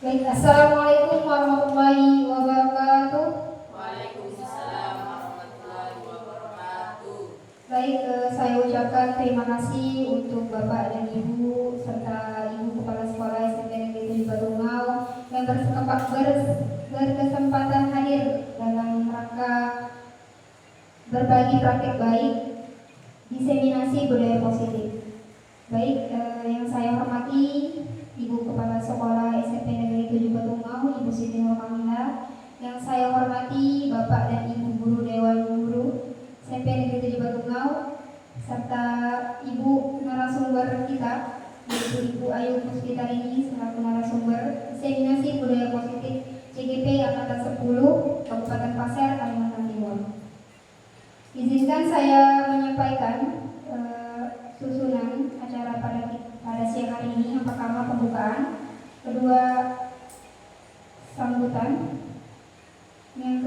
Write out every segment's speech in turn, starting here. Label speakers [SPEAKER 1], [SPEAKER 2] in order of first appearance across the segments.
[SPEAKER 1] Baik, assalamualaikum warahmatullahi wabarakatuh.
[SPEAKER 2] Waalaikumsalam warahmatullahi wabarakatuh.
[SPEAKER 1] Baik, saya ucapkan terima kasih untuk Bapak dan Ibu serta Ibu Kepala Sekolah SMP Negeri 7 Batungau yang berkesempatan hadir dalam rangka berbagi praktik baik diseminasi budaya positif. Baik, yang saya hormati Ibu Kepala Sekolah SMP Negeri 7 Batungau, Ibu Siti Nur Kamila. Yang saya hormati Bapak dan Ibu Guru Dewan Guru SMP Negeri 7 Batungau, serta Ibu narasumber kita, yaitu Ibu Ayu Puspitarini selaku narasumber diseminasi budaya positif CGP Angkatan 10 Kabupaten Pasir, Kalimantan Timur. Izinkan saya menyampaikan susunan acara pada siang hari ini. Yang pertama pembukaan, kedua sambutan, yang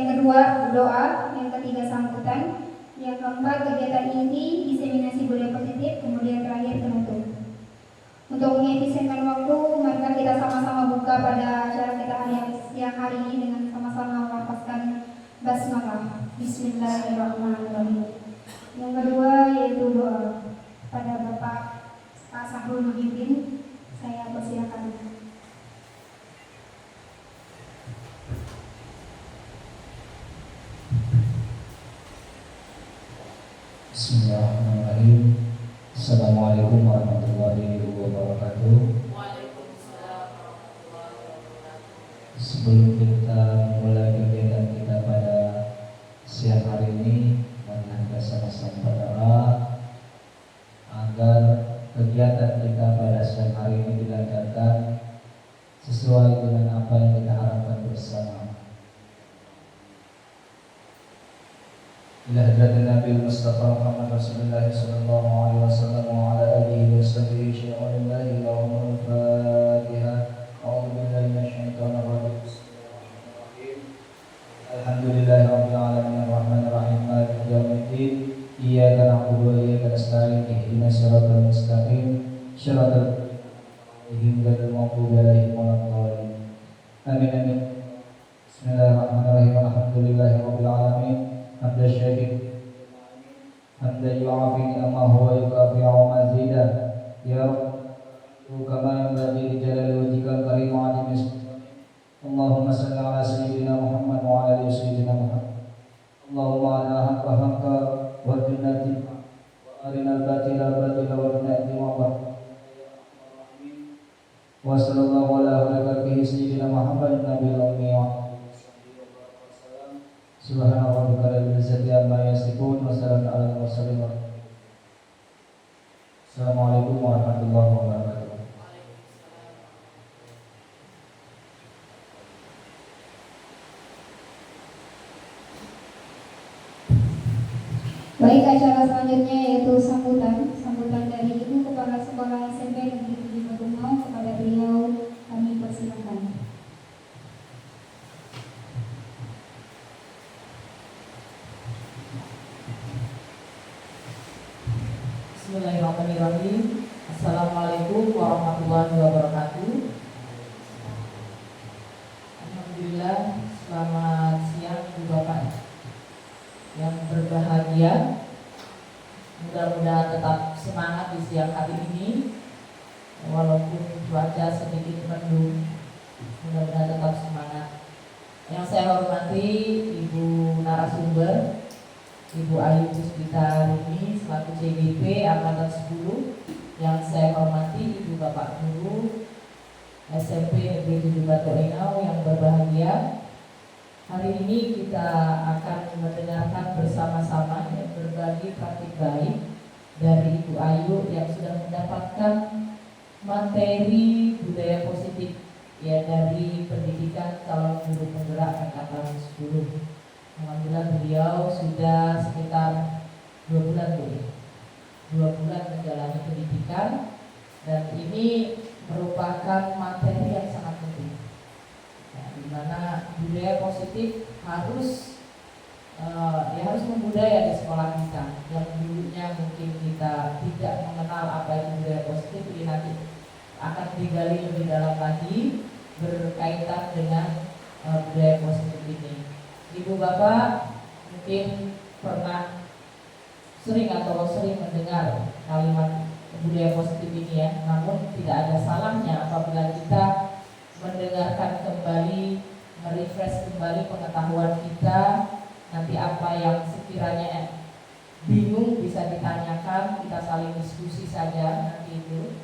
[SPEAKER 1] kedua doa, yang ketiga sambutan, yang keempat kegiatan inti diseminasi budaya positif, kemudian terakhir penutup. Untuk mengefisienkan waktu, mari kita sama-sama buka pada acara kita siang hari ini dengan sama-sama melafazkan basmalah. Bismillahirrahmanirrahim. Yang kedua yaitu doa. Pada Bapak Pak Sahrul Muhyiddin, saya persilakan.
[SPEAKER 3] Bismillahirrahmanirrahim. Assalamualaikum warahmatullahi wabarakatuh.
[SPEAKER 2] Waalaikumsalam warahmatullahi wabarakatuh.
[SPEAKER 3] Sebelum kita mulai kegiatan kita pada siang hari ini, mari kita sama-sama berdoa agar kegiatan kita pada siang hari ini dilancarkan sesuai dengan apa yang kita harapkan bersama. Ila hadratin Nabi Mustafa Muhammad Rasulullah sallallahu alaihi wasallam wa ala alihi wa sahbihi syai'un la ilaha al-Fatihah. A'udzu billahi minasyaitonir rajim. Bismillahirrahmanirrahim. Alhamdulillahirabbil alamin arrahmanir rahim maliki yaumiddin. Iyyaka na'budu wa iyyaka nasta'in. Ihdinas siratal mustaqim. Shiratal ladzina an'amta 'alaihim ghairil maghdubi 'alaihim. Amin amin. Bismillahirrahmanirrahim. Alhamdulillahirabbil alamin. Hamdan syakirin hamdan yu'afi ni'amahu wa yukafi'u mazidah. Ya Rabbi kama yanbaghi li jalali wajhikal karim wa 'azimi sultanik. Allahumma salli ala sayyidina Muhammad wa ala ali sayyidina Muhammad. Allahumma ala haqqa haqqa wa jinnati wa arinal batila batila wa jinati wa wa sallallahu ala khalqihi sayyidina Muhammad nabiyil ummi wa Subhana rabbika rabbil izzati amma yasifun wa salamun alal mursalin. Assalamualaikum warahmatullahi wabarakatuh.
[SPEAKER 1] Baik, acara selanjutnya yaitu sambutan dari Ibu Kepala Sekolah SMP Negeri 7 Batungau. Kepada beliau kami persilakan.
[SPEAKER 2] Bismillahirrahmanirrahim. Assalamualaikum warahmatullahi wabarakatuh. Alhamdulillah, selamat siang Ibu Bapak yang berbahagia. Mudah-mudahan tetap semangat di siang hari ini, walaupun cuaca sedikit mendung. Mudah-mudahan tetap semangat. Yang saya hormati Ibu narasumber, Ibu Ayu Puspitarini selaku CGP Angkatan 10. Yang saya hormati Ibu Bapak Guru SMP Negeri 7 Batungau yang berbahagia. Hari ini kita akan mendengarkan bersama-sama berbagi praktik baik dari Ibu Ayu yang sudah mendapatkan materi budaya positif ya dari pendidikan calon guru penggerak Angkatan 10. Alhamdulillah beliau sudah sekitar 2 bulan menjalani pendidikan, dan ini merupakan materi yang sangat penting, di mana budaya positif harus membudaya di sekolah kita. Yang dulunya mungkin kita tidak mengenal apa itu budaya positif, ini nanti akan digali lebih dalam lagi berkaitan dengan budaya positif ini. Ibu bapak mungkin pernah sering mendengar kalimat budaya positif ini ya, namun tidak ada salahnya apabila kita mendengarkan kembali, merefresh kembali pengetahuan kita. Nanti apa yang sekiranya bingung bisa ditanyakan, kita saling diskusi saja nanti itu.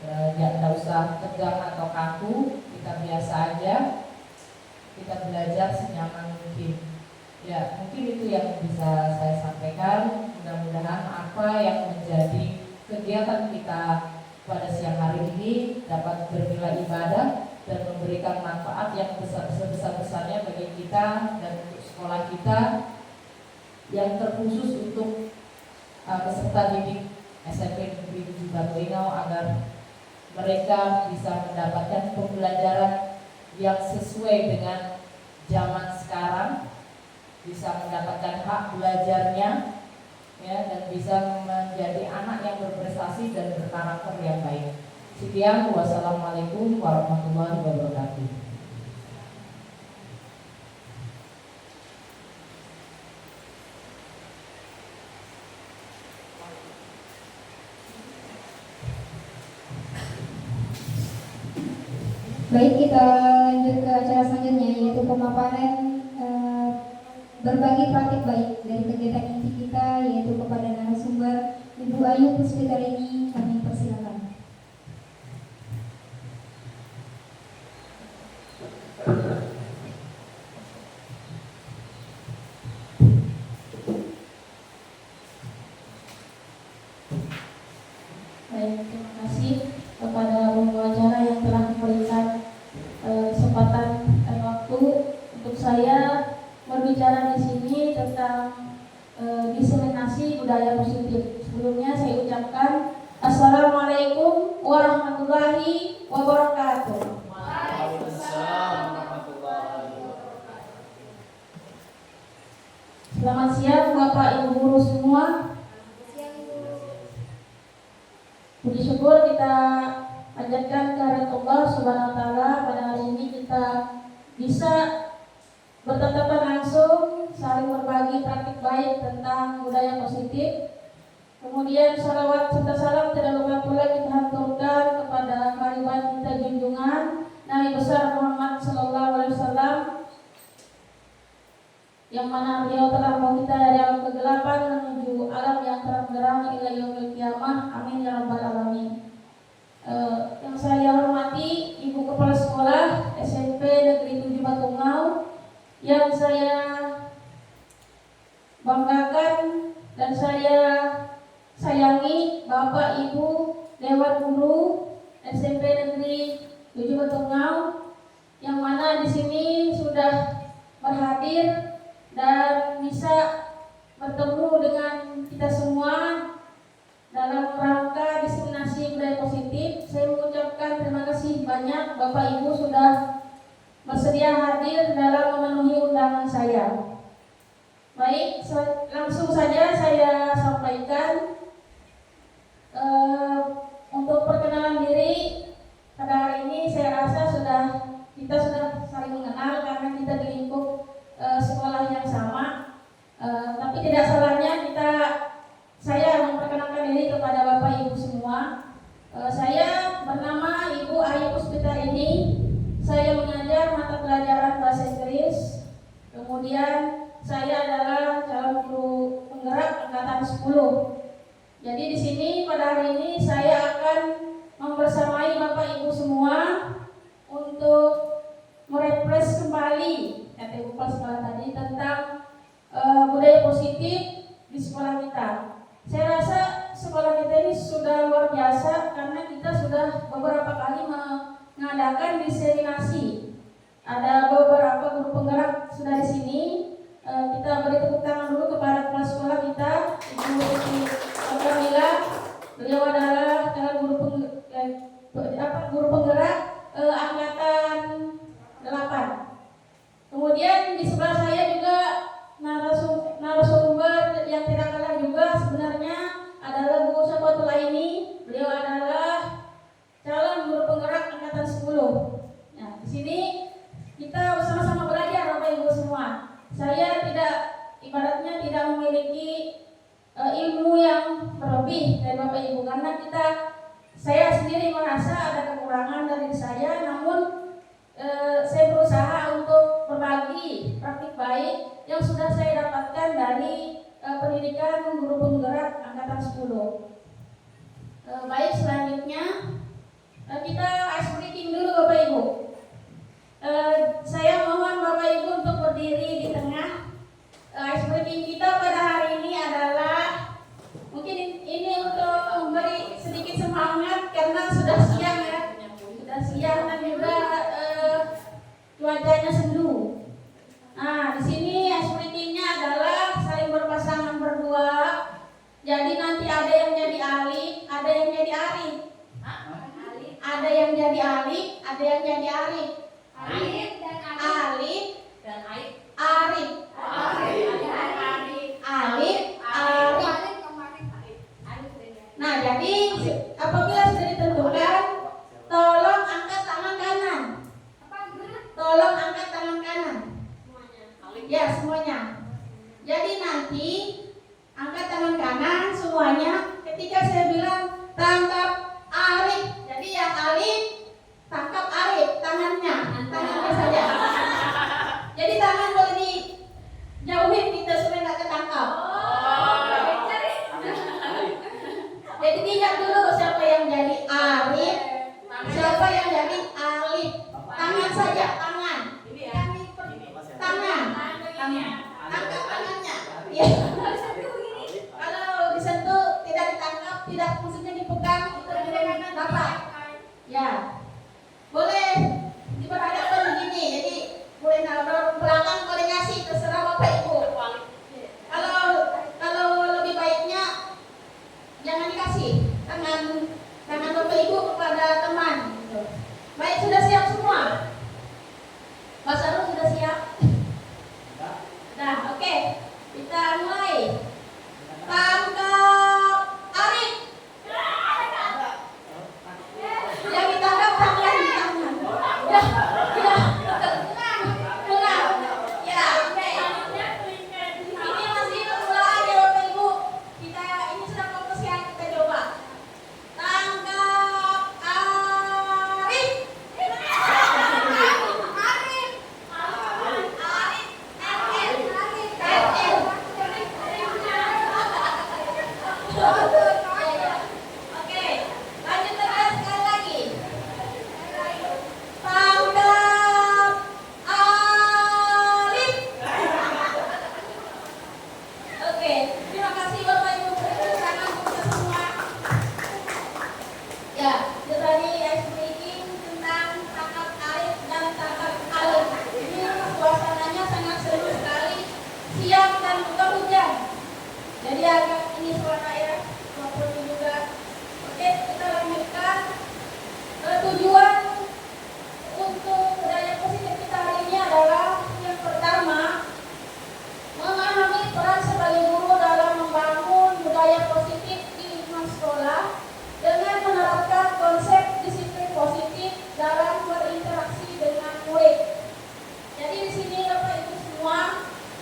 [SPEAKER 2] Tidak usah tegang atau kaku, kita biasa aja, kita belajar senyaman mungkin. Ya, mungkin itu yang bisa saya sampaikan. Mudah-mudahan apa yang menjadi kegiatan kita pada siang hari ini dapat bernilai ibadah dan memberikan manfaat yang sebesar-besarnya bagi kita dan untuk sekolah kita, yang terkhusus untuk peserta didik SMP Negeri 7 Batulinau, agar mereka bisa mendapatkan pembelajaran yang sesuai dengan zaman sekarang, bisa mendapatkan hak belajarnya ya, dan bisa menjadi anak yang berprestasi dan berkarakter yang baik. Sekian, wassalamualaikum warahmatullahi wabarakatuh.
[SPEAKER 1] Baik, kita lanjut ke acara selanjutnya, yaitu pemaparan berbagi praktik baik dari kegiatan inti kita, yaitu kepada narasumber Ibu Ayu Puspitarini. Kami persilakan.
[SPEAKER 4] Baik, terima kasih kepada pengacara yang telah memberikan kesempatan dan waktu untuk saya berbicara di sini tentang diseminasi budaya positif. Sebelumnya saya ucapkan Assalamualaikum warahmatullahi wabarakatuh.
[SPEAKER 3] Waalaikumsalam warahmatullahi wabarakatuh.
[SPEAKER 4] Selamat siang Bapak Ibu guru semua. Puji syukur kita panjatkan kehadirat Allah Subhanahu wa taala. Pada hari ini kita bisa bertatapan langsung saling berbagi praktik baik tentang budaya positif. Kemudian salawat serta salam tidak lupa pula kita haturkan kepada kehadirat kita junjungan Nabi besar Muhammad sallallahu alaihi wasallam, yang mana beliau telah membawa kita dari alam kegelapan menuju alam yang terang-benderang ila yaumil qiyamah. Amin ya rabbal alamin. Yang saya hormati Ibu Kepala Sekolah SMP Negeri 7 Batungau, yang saya banggakan dan saya sayangi Bapak Ibu Dewan Guru SMP Negeri 7 Batungau, yang mana di sini sudah berhadir dan bisa bertemu dengan kita semua dalam rangka diseminasi budaya positif. Saya mengucapkan terima kasih banyak Bapak Ibu sudah bersedia hadir dalam memenuhi undangan saya. Baik, langsung saja saya sampaikan untuk perkenalan diri. Pada hari ini saya rasa kita sudah saling mengenal karena kita di lingkup sekolah yang sama. Tapi tidak salahnya saya memperkenalkan diri kepada Bapak Ibu semua. Saya bernama Ibu Ayu Puspitarini. Saya mengajar mata pelajaran bahasa Inggris. Kemudian saya adalah calon guru penggerak angkatan 10. Jadi di sini pada hari ini saya akan membersamai Bapak Ibu semua untuk merefresh kembali kata Ibu Kepala Sekolah tadi tentang budaya positif di sekolah kita. Saya rasa sekolah kita ini sudah luar biasa karena kita sudah beberapa kali mengadakan diseminasi. Ada beberapa guru penggerak sudah di sini. Kita beri tepuk tangan dulu kepada kepala sekolah kita, Ibu Kamila. Beliau adalah guru penggerak angkatan 8. Kemudian di sebelah saya juga narasumber yang tidak kalah juga sebenarnya adalah Bu Sabatul Aini. Beliau adalah calon guru penggerak angkatan 10. Nah, di lebih dari Bapak Ibu, karena saya sendiri merasa ada kekurangan dari saya, namun saya berusaha untuk berbagi praktik baik yang sudah saya dapatkan dari pendidikan guru penggerak angkatan 10. Baik, selanjutnya kita ice breaking dulu Bapak Ibu. Saya mohon Bapak Ibu untuk berdiri di tengah. Ice breaking kita pada hari ini adalah mungkin ini untuk memberi sedikit semangat karena sudah siang ya, sudah siang dan juga cuacanya sendu. Nah, di sini ice breakingnya adalah saling berpasangan berdua. Jadi nanti ada yang jadi Alif, ada yang jadi Arif. Ada yang jadi Alif, ada yang jadi Arif. Alif dan Arif. Alif, Arif. Nah, jadi apabila sudah ditentukan, tolong angkat tangan kanan. Tolong angkat tangan kanan. Ya, semuanya. Jadi nanti angkat tangan kanan semuanya ketika saya bilang tangkap Arif. Jadi yang Alif tangkap Arif tangannya saja. Jadi tangan boleh dijauhin kita supaya nggak ketangkap. Jadi lihat dulu siapa yang jadi Arif, siapa yang jadi Alif. Tangan saja, tangan. Angkat tangannya. Ya. Kalau disentuh tidak ditangkap, tidak maksudnya dipegang, itu dengan Bapak. Ya. Boleh diperhadapkan begini. Jadi boleh dorong belakang, boleh ngasih, terserah Bapak Ibu. Kalau lebih baiknya jangan dikasih tangan Bapak Ibu kepada teman. Gitu. Baik, sudah siap semua? Mas Arul sudah siap? Nah, oke. Kita mulai. Tangkap Arif. Yang ditangkap tangan. Ya. Ya, oke. Ini masih permulaan ya Bapak Ibu. Ini sudah fokus ya, kita coba. Tangkap Arif. Oke, lanjut terus sekali lagi. Tangkap Alif. Oke, terima kasih Bapak Ibu. Sangat kita semua. Ya, itu tadi ice breaking tentang tangkap Alif dan tangkap Alif. Ini suasananya sangat seru sekali. Siang dan juga hujan. Jadi agak ini suara ya, maupun juga. Oke, kita lanjutkan. Tujuan untuk budaya positif kita hari ini adalah yang pertama, memahami peran sebagai guru dalam membangun budaya positif di lingkungan sekolah dengan menerapkan konsep disiplin positif dalam berinteraksi dengan murid. Jadi di sini Bapak Ibu semua,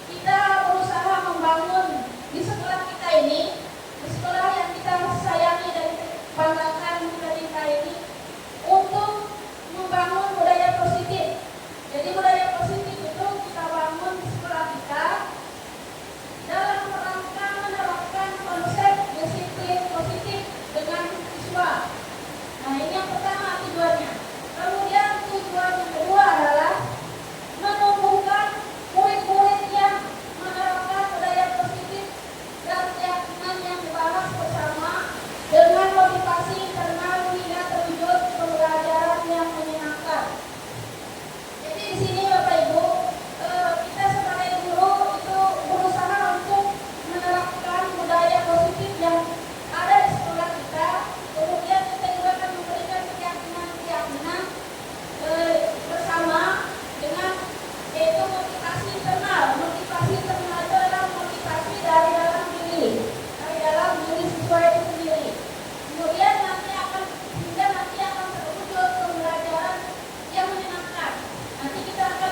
[SPEAKER 4] kita berusaha membangun di sekolah kita ini, di sekolah yang kita sayangi dan banggakan kita ini, untuk membangun budaya positif. Jadi budaya positif itu kita bangun di sekolah kita dalam rangka menerapkan konsep disiplin positif dengan siswa. Nah, ini yang pertama tujuannya. Kemudian tujuan yang kedua adalah menumbuhkan murid-murid yang menerapkan budaya positif dan keyakinan yang dibahas bersama dengan motivasi internal hingga terwujud pembelajaran yang menyenangkan. Jadi di sini Bapak Ibu, kita sebagai guru itu berusaha untuk menerapkan budaya positif yang ada di sekolah kita. Kemudian kita juga akan memberikan keyakinan bersama dengan yaitu motivasi internal. Motivasi internal itu adalah motivasi dari dalam diri siswa itu sendiri. Kemudian nanti akan terwujud pembelajaran yang menyenangkan. Nanti kita akan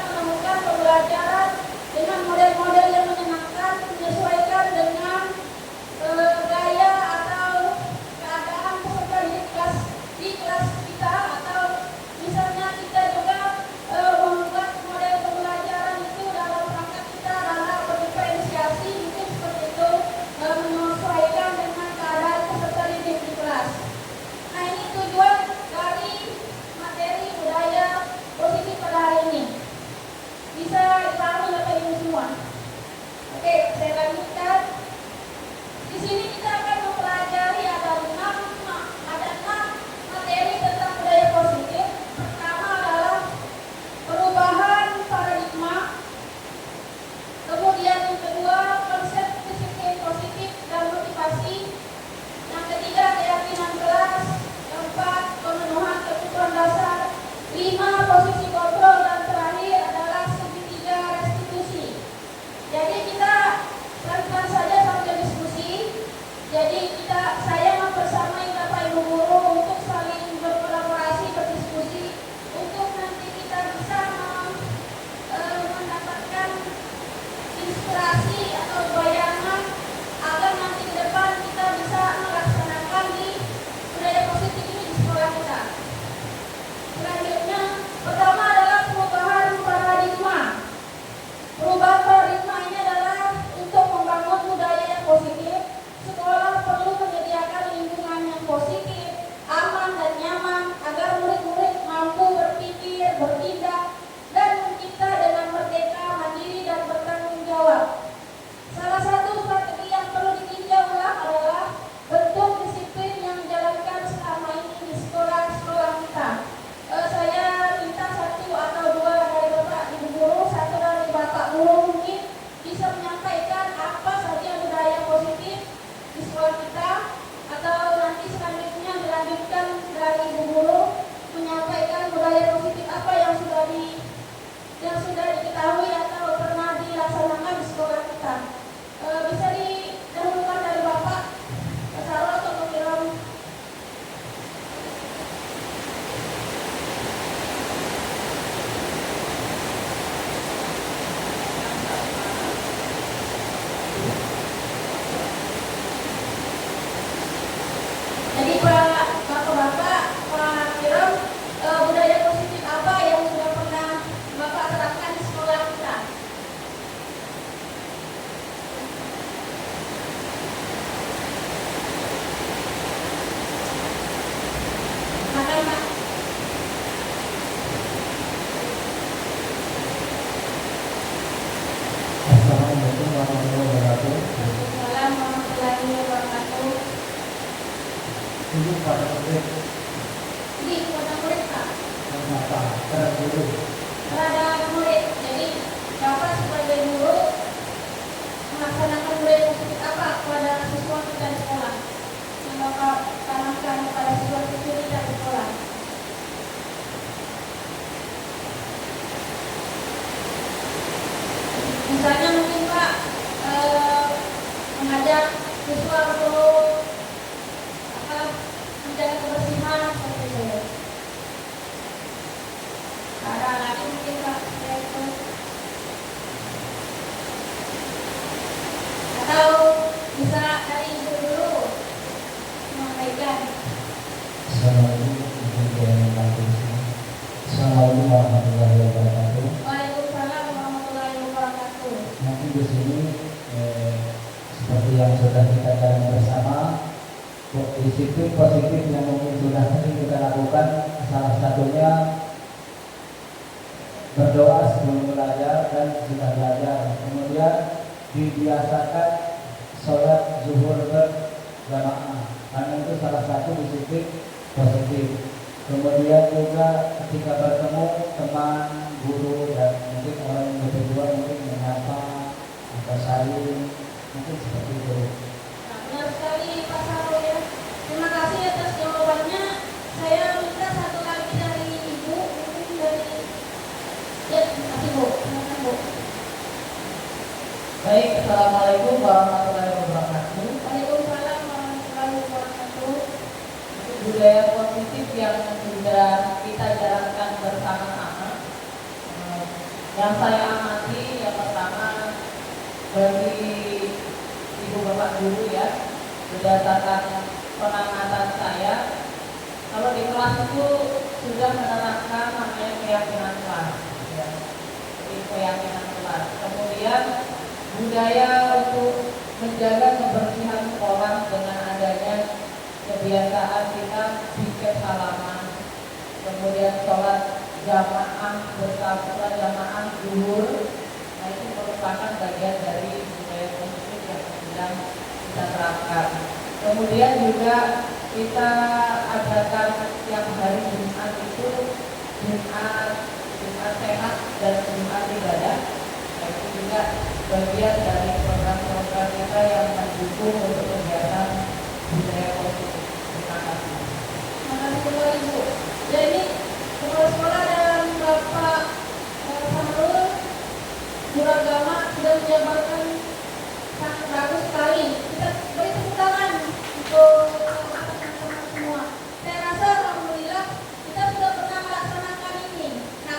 [SPEAKER 3] Ibu pada murid
[SPEAKER 4] Ini kepada murid Pak.
[SPEAKER 3] kenapa? Karena guru.
[SPEAKER 4] Terhadap murid. Jadi Bapak sebagai guru melaksanakan budaya positif apa kepada siswa kita di sekolah yang Bapak tanamkan kepada siswa-siswi kita di sekolah? Misalnya mungkin Pak mengajak siswa untuk menjaga kebersihan seperti itu. Ada lagi mungkin Pak yaitu atau bisa dari ibu dulu menyampaikan.
[SPEAKER 3] Assalamualaikum warahmatullahi wabarakatuh.
[SPEAKER 4] Waalaikumsalam warahmatullahi wabarakatuh.
[SPEAKER 3] Nanti di sini seperti yang sudah kita jalan bersama, disiplin positif yang mungkin sudah sering kita lakukan, salah satunya berdoa sebelum belajar dan sudah belajar. Kemudian dibiasakan sholat zuhur berjamaah, karena itu salah satu disiplin positif. Kemudian juga ketika bertemu teman, guru dan mungkin orang yang lebih tua mungkin menyapa atau saling, mungkin seperti itu.
[SPEAKER 4] Nah, benar sekali Pak Sarul ya. Terima kasih atas jawabannya. Saya minta satu lagi dari Ibu, mungkin dari ya, terima kasih Bu. Silakan Bu.
[SPEAKER 2] Baik, assalamualaikum warahmatullahi wabarakatuh.
[SPEAKER 4] Waalaikumsalam warahmatullahi wabarakatuh.
[SPEAKER 2] Budaya positif yang sudah kita jalankan bersama-sama. Yang saya amati yang pertama bagi ibu bapak guru ya, berdasarkan pengamatan saya, kalau di kelas itu sudah menerapkan namanya keyakinan kelas, ya. Jadi keyakinan kelas. Kemudian budaya untuk menjaga kebersihan sekolah dengan adanya kebiasaan kita zikir salaman, kemudian sholat jamaah bersama jamaah zuhur. Nah, itu merupakan bagian dari budaya positif yang sedang kita terapkan. Kemudian juga kita adakan setiap hari Jumat itu Jumat sehat dan Jumat ibadah. Nah, itu juga bagian dari program-program kita yang mendukung untuk kegiatan budaya positif. Terima kasih.
[SPEAKER 4] Terima kasih kembali Ibu. Jadi kepala sekolah dan Bapak Sarul guru agama sudah menjabarkan sangat bagus sekali. Kita beri tepuk tangan untuk teman-teman semua. Saya rasa alhamdulillah kita sudah pernah melaksanakan ini. Nah,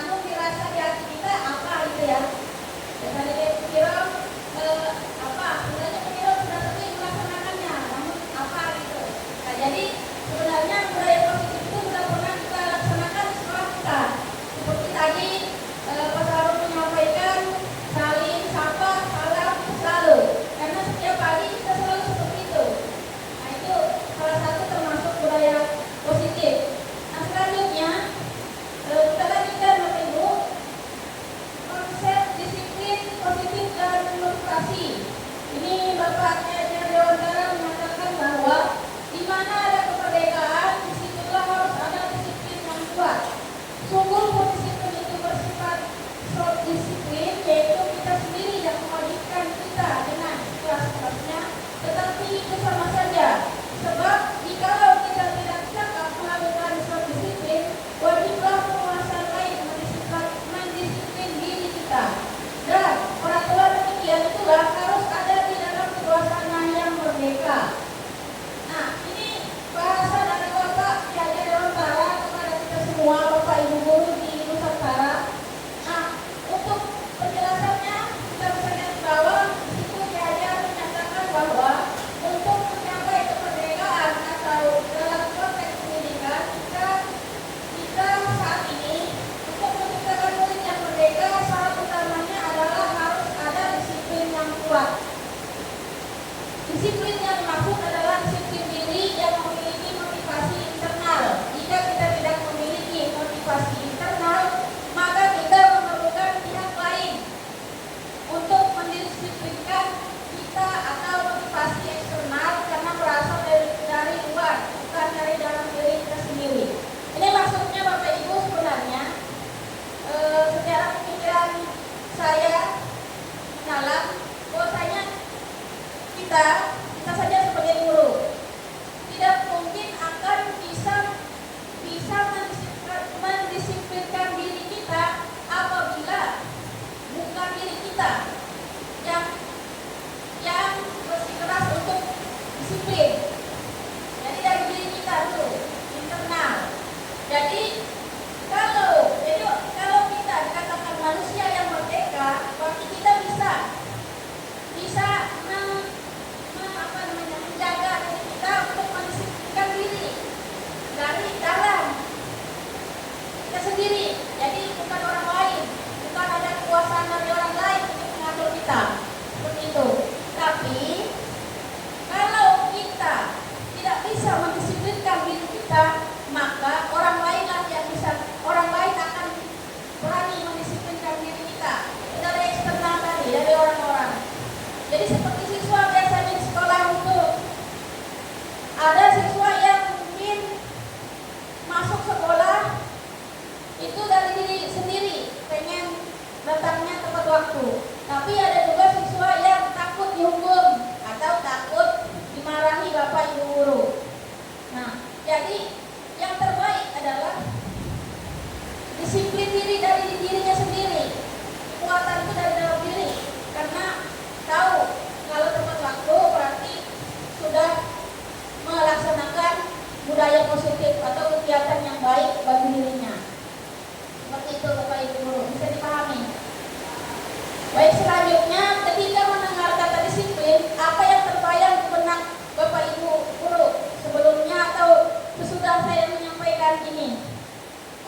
[SPEAKER 4] Baik, selanjutnya ketika mendengar kata disiplin, apa yang terbayang di benak Bapak Ibu guru sebelumnya atau sesudah saya menyampaikan ini?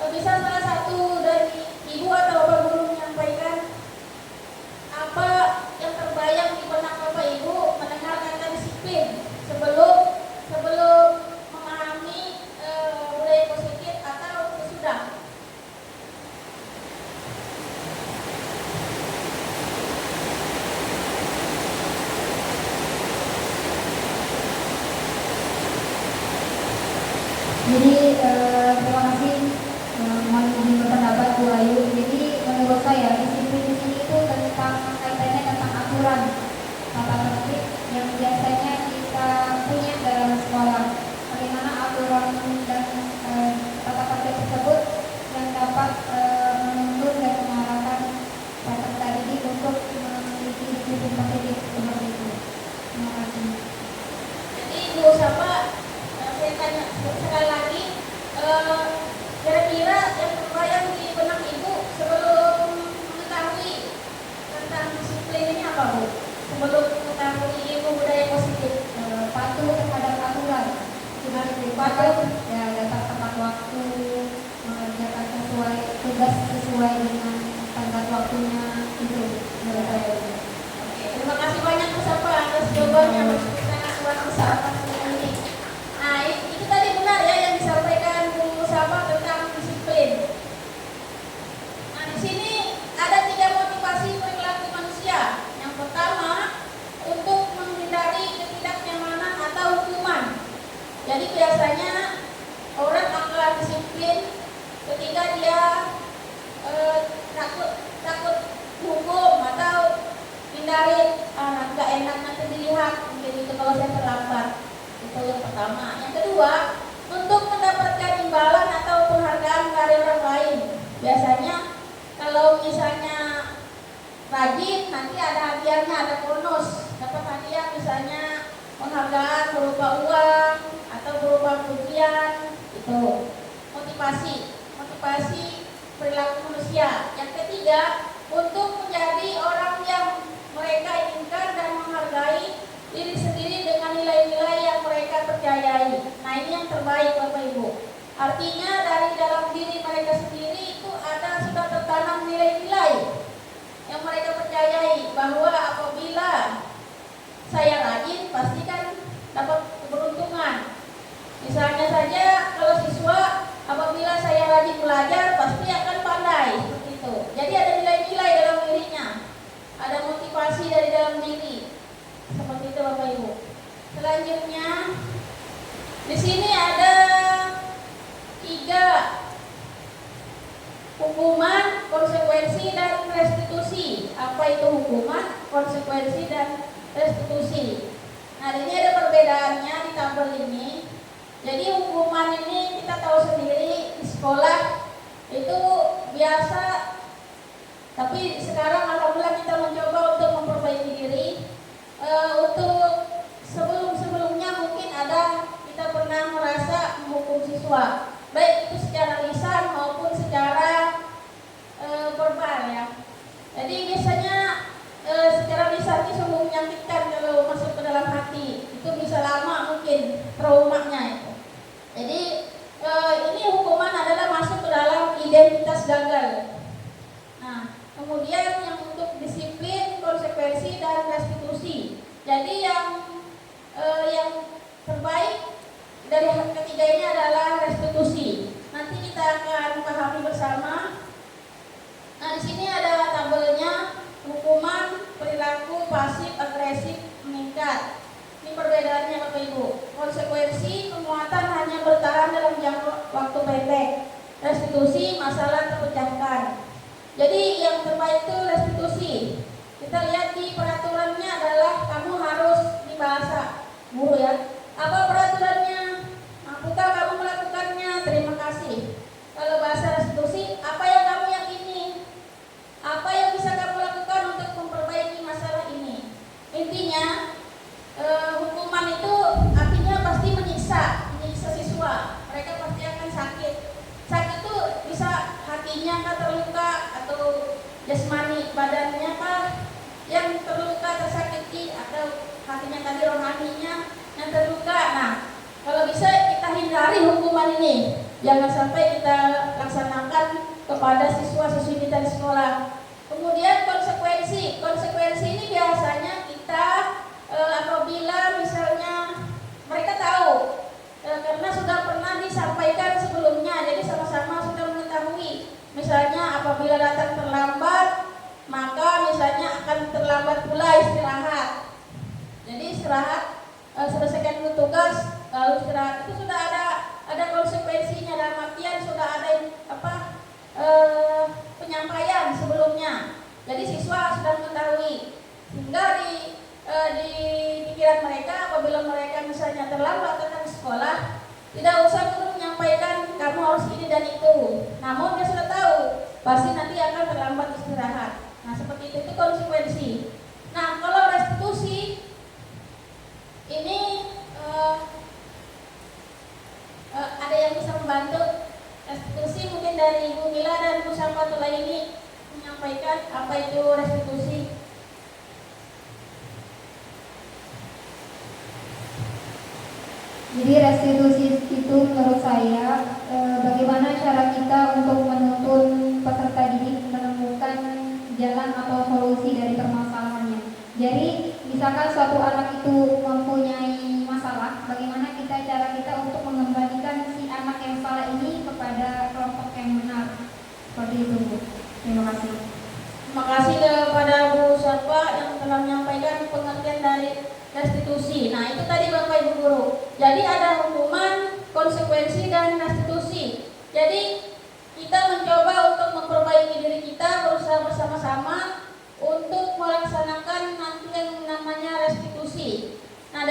[SPEAKER 4] Bisa salah satu dari Ibu atau Bapak guru menyampaikan apa yang terbayang di benak Bapak Ibu mendengar kata disiplin sebelum memahami budaya positif atau sesudah?
[SPEAKER 1] Jadi terima kasih, mohon izin berpendapat Bu Ayu. Jadi menurut saya disiplin di sini itu tentang kaitannya tentang aturan tata tertib yang biasanya kita punya dalam sekolah. Bagaimana aturan dan tata tertib tersebut yang dapat menuntun dan mengarahkan peserta didik untuk memiliki disiplin positif seperti itu. Terima kasih.
[SPEAKER 4] Jadi Bu Sapa, saya tanya sekali lagi, kira-kira yang terbayang di benak Ibu sebelum mengetahui tentang disiplin ini apa Bu? Sebelum mengetahui ilmu budaya positif,
[SPEAKER 1] Patuh terhadap aturan, patuh ya, datang tepat waktu, mengerjakan sesuai tugas sesuai dengan tenggat waktunya, itu menurut saya.
[SPEAKER 4] Oke, terima kasih banyak Bu Sapa atas jawabannya, sangat luar biasa ini. Nah, itu tadi benar ya yang disampaikan Bu Sapa tentang disiplin. Nah, di sini ada 3 motivasi perilaku manusia. Yang pertama, untuk menghindari ketidaknyamanan atau hukuman. Jadi biasanya orang bakalan disiplin ketika dia takut hukum atau hindarin nggak enak nanti dilihat, mungkin itu kalau saya terlambat. Itu yang pertama. Yang kedua, untuk mendapatkan imbalan atau penghargaan dari orang lain. Biasanya kalau misalnya rajin, nanti ada hadiahnya, ada bonus, dapat hadiah misalnya penghargaan berupa uang atau berupa pujian. Itu motivasi perilaku manusia. Yang ketiga, untuk menjadi orang yang mereka inginkan dan menghargai diri sendiri dengan nilai-nilai yang mereka percayai. Nah, ini yang terbaik Bapak Ibu. Artinya dari dalam diri mereka sendiri itu sudah tertanam nilai-nilai yang mereka percayai, bahwa apabila saya rajin pasti kan dapat keberuntungan. Misalnya saja kalau siswa, apabila saya rajin belajar pasti akan pandai, seperti itu. Jadi ada nilai-nilai dalam dirinya, ada motivasi dari dalam diri, seperti itu Bapak Ibu. Selanjutnya di sini ada 3 hukuman, konsekuensi, dan restitusi. Apa itu hukuman, konsekuensi, dan restitusi? Nah, ini ada perbedaannya di tabel ini. Jadi hukuman ini kita tahu sendiri di sekolah itu biasa, tapi sekarang alhamdulillah kita mencoba untuk memperbaiki diri. Untuk sebelumnya mungkin kita pernah merasa menghukum siswa, baik itu secara lisan maupun secara verbal ya. Jadi biasanya secara lisan ini sungguh menyakitkan kalau masuk ke dalam hati, itu bisa lama mungkin traumanya itu. Jadi ini hukuman adalah masuk ke dalam identitas gagal. Nah, kemudian yang untuk disiplin, konsekuensi, dan restitusi. Jadi yang terbaik dari ketiga ini adalah restitusi. Nanti kita akan pahami bersama. Nah, di sini ada tabelnya, hukuman, perilaku pasif agresif meningkat. Ini perbedaannya Bapak Ibu. Konsekuensi, penguatan hanya bertahan dalam jangka waktu pendek. Restitusi, masalah terpecahkan. Jadi yang terbaik itu restitusi. Kita lihat di peraturannya adalah kamu harus di bahasa guru ya. Apa peraturannya? Mampukah kamu melakukannya? Terima kasih. Kalau bahasa restitusi, apa yang kamu yakini? Apa yang bisa kamu lakukan untuk memperbaiki masalah ini? Intinya hukuman itu artinya pasti menyiksa siswa. Mereka pasti akan sakit. Sakit itu bisa hatinya terluka atau jasmani, badannya yang terluka, tersakiti, atau hatinya tadi rohaninya yang terluka. Nah, kalau bisa kita hindari hukuman ini, jangan sampai kita laksanakan kepada siswa-siswi kita di sekolah. Kemudian konsekuensi ini biasanya kita apabila misalnya mereka tahu karena sudah pernah disampaikan sebelumnya, jadi sama-sama sudah mengetahui. Misalnya apabila datang terlambat, maka misalnya akan terlambat pula istirahat. Jadi istirahat, selesaikan dulu tugas, lalu istirahat. Itu sudah ada konsekuensinya, dalam artian sudah ada penyampaian sebelumnya. Jadi siswa sudah mengetahui, sehingga di pikiran mereka apabila mereka misalnya terlambat datang ke sekolah, tidak usah terus menyampaikan kamu harus ini dan itu. Namun dia sudah tahu pasti nanti akan terlambat istirahat. Nah seperti itu konsekuensi. Nah kalau restitusi ini ada yang bisa membantu restitusi, mungkin dari Ibu Mila dan Bu Sampatullah ini menyampaikan apa itu restitusi.
[SPEAKER 1] Jadi restitusi itu menurut saya bagaimana cara kita untuk menuntun peserta didik menemukan jalan atau solusi dari permasalahannya. Jadi misalkan suatu anak itu mempunyai masalah, bagaimana cara kita untuk mengembalikan si anak yang salah ini kepada kelompok yang benar. Seperti itu, Bu. Terima kasih.
[SPEAKER 4] Terima kasih kepada Bu Sarpa yang telah menyampaikan pengertian dari restitusi. Nah itu tadi Bapak Ibu Guru. Jadi ada hukuman, konsekuensi, dan restitusi. Jadi kita mencoba untuk memperbaiki diri kita, berusaha bersama-sama untuk melaksanakan nanti yang namanya restitusi. Nah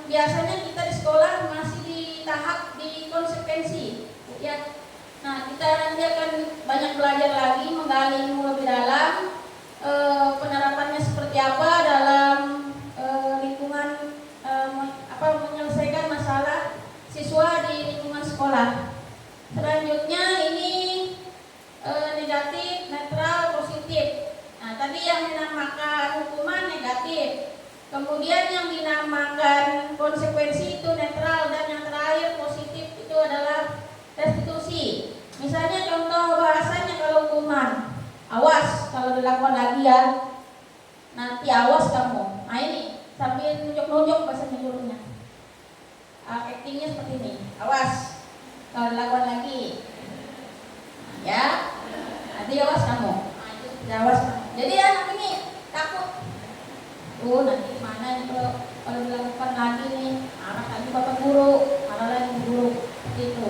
[SPEAKER 4] biasanya kita di sekolah masih di tahap di konsekuensi, ya. Nah kita nanti akan banyak belajar lagi, menggali ilmu lebih dalam, penerapannya seperti apa dalam lingkungan menyelesaikan masalah siswa di lingkungan sekolah. Selanjutnya ini negatif, netral, positif. Nah tadi yang dinamakan hukuman negatif, kemudian yang dinamakan konsekuensi itu netral, dan yang terakhir positif itu adalah restitusi. Misalnya contoh bahasanya kalau hukuman, awas kalau dilakukan lagi ya, nanti awas kamu. Nah ini sambil nunjuk-nunjuk bahasa gurunya. Actingnya seperti ini, awas kalau dilakukan lagi, nah, ya nanti awas kamu. Nah itu awas kamu. Jadi anak ini takut. Nanti mana nih kalau dilakukan lagi nih, marah lagi bapak guru, marah lagi guru, seperti itu.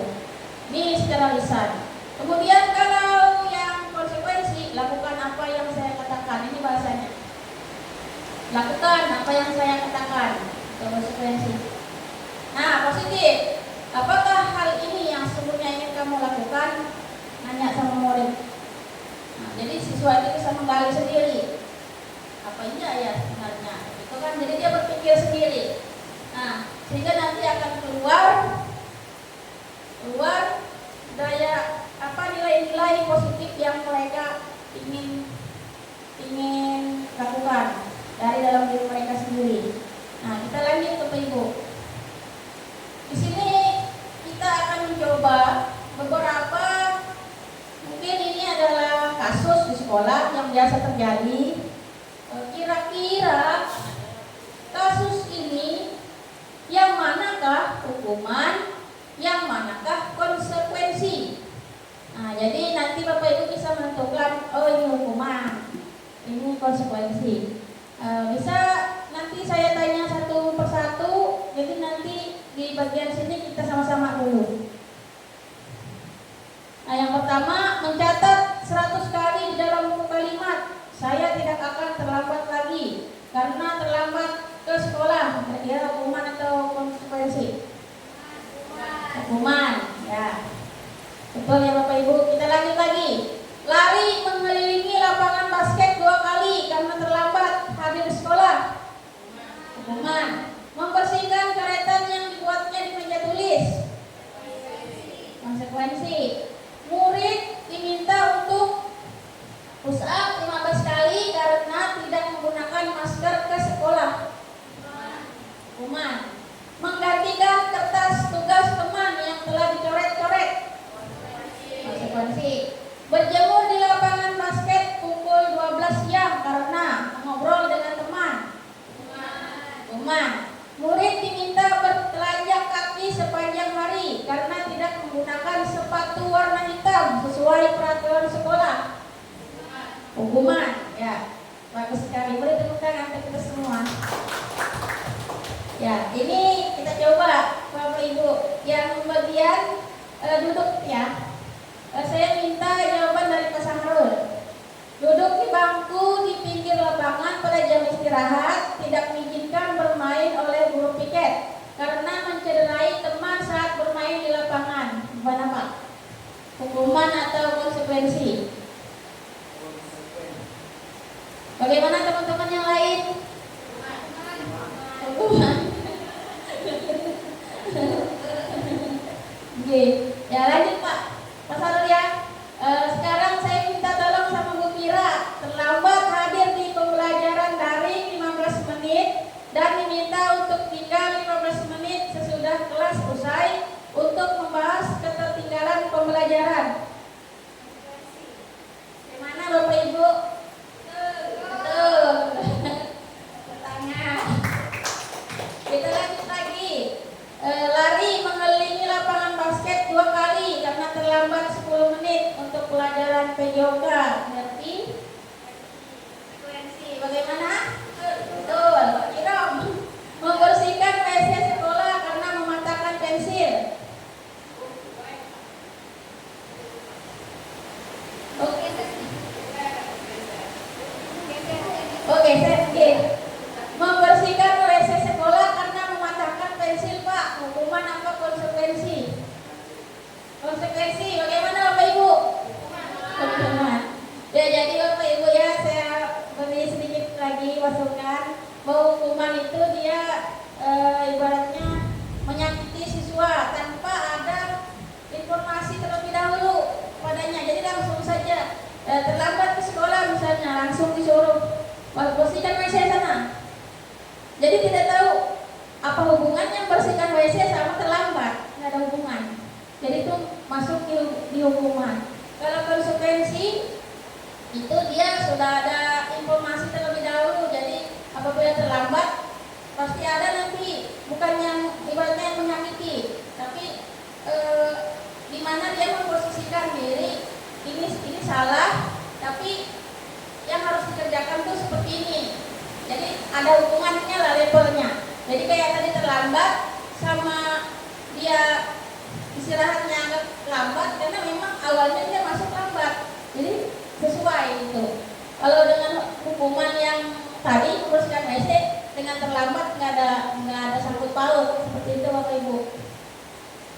[SPEAKER 4] Ini secara lisan. Kemudian kalau yang konsekuensi, lakukan apa yang saya katakan. Ini bahasanya. Lakukan apa yang saya katakan. Itu konsekuensi. Nah positif. Apakah hal ini yang sebelumnya ingin kamu lakukan? Nanya sama murid. Nah, jadi siswa itu bisa menggali sendiri. Apa iya ya sebenarnya? Itu kan jadi dia berpikir sendiri. Nah, sehingga nanti akan keluar daya nilai-nilai positif yang mereka ingin lakukan dari dalam diri mereka sendiri. Nah, kita lanjut ke Ibu. Di sini kita akan mencoba beberapa, mungkin ini adalah kasus di sekolah yang biasa terjadi. Kira-kira kasus ini yang manakah hukuman, yang manakah konsekuensi? Nah, jadi nanti Bapak Ibu bisa menentukan, oh ini hukuman, ini konsekuensi. Bisa nanti saya tanya satu persatu, jadi nanti di bagian sini kita sama-sama dulu. Nah, yang pertama, mencatat 100 kali di dalam buku kalimat, saya tidak akan terlambat lagi karena terlambat ke sekolah. Kira-kira hukuman atau konsekuensi? Hukuman, ya. Betul ya Bapak Ibu. Kita lanjut lagi. Lari mengelilingi lapangan basket 2 kali karena terlambat hadir sekolah. Hukuman. Membersihkan karetan yang dibuatnya di meja tulis. Konsekuensi. Murid diminta hukuman. Menggantikan kertas tugas teman yang telah dicoret-coret, konsekuensi. Berjemur di lapangan basket pukul 12 siang karena mengobrol dengan teman, hukuman. Murid diminta bertelanjang kaki sepanjang hari karena tidak menggunakan sepatu warna hitam sesuai peraturan sekolah, hukuman. Ya, bagus sekali. Beri tepuk tangan untuk kita semua. Ya, ini kita coba Bapak Ibu yang bagian duduk ya. Saya minta jawaban dari Pak Sahrul. Duduk di bangku di pinggir lapangan pada jam istirahat tidak diizinkan bermain oleh guru piket karena mencederai teman saat bermain di lapangan. Gimana Pak? Hukuman atau konsekuensi? Bagaimana teman-teman yang lain? Hukuman. Oke, ya lanjut Pak. Pak Sarul ya. Sekarang saya minta tolong sama Bu Mira terlambat hadir di pembelajaran daring 15 menit dan diminta untuk tinggal 15 menit sesudah kelas usai untuk membahas ketertinggalan pembelajaran. Gimana Bapak Ibu? Betul. Tangan. Kita lanjut lagi. Lari mengelilingi lapangan basket 2 kali karena terlambat 10 menit untuk pelajaran PJOK. Berarti frekuensi. Bagaimana? Betul. Pak Kirom. Membersihkan WC sekolah karena mematahkan pensil. Oke, saya membersihkan WC sekolah karena mematahkan pensil Pak. Hukuman apa konsekuensi? Konsekuensi, bagaimana Bapak Ibu? Hukuman. Ya, jadi Bapak Ibu ya, saya beri sedikit lagi masukan bahwa hukuman itu dia ibaratnya menyakiti siswa tanpa ada informasi terlebih dahulu padanya. Jadi langsung saja terlambat ke sekolah misalnya, langsung disuruh bersihkan WC sana. Jadi tidak tahu apa hubungannya bersihkan WC sama terlambat, tidak ada hubungan. Jadi itu masuk di hukuman. Kalau konsekuensi itu dia sudah ada informasi terlebih dahulu. Jadi apabila terlambat pasti ada nanti, bukan yang ibaratnya yang menyakiti, tapi di mana dia memposisikan diri ini salah, tapi yang harus dikerjakan tuh seperti ini. Jadi ada hukumannya lah, levelnya. Jadi kayak tadi terlambat sama dia istirahatnya agak lambat karena memang awalnya dia masuk lambat. Jadi sesuai itu. Kalau dengan hukuman yang tadi membersihkan WC dengan terlambat nggak ada sangkut paut seperti itu Bapak Ibu.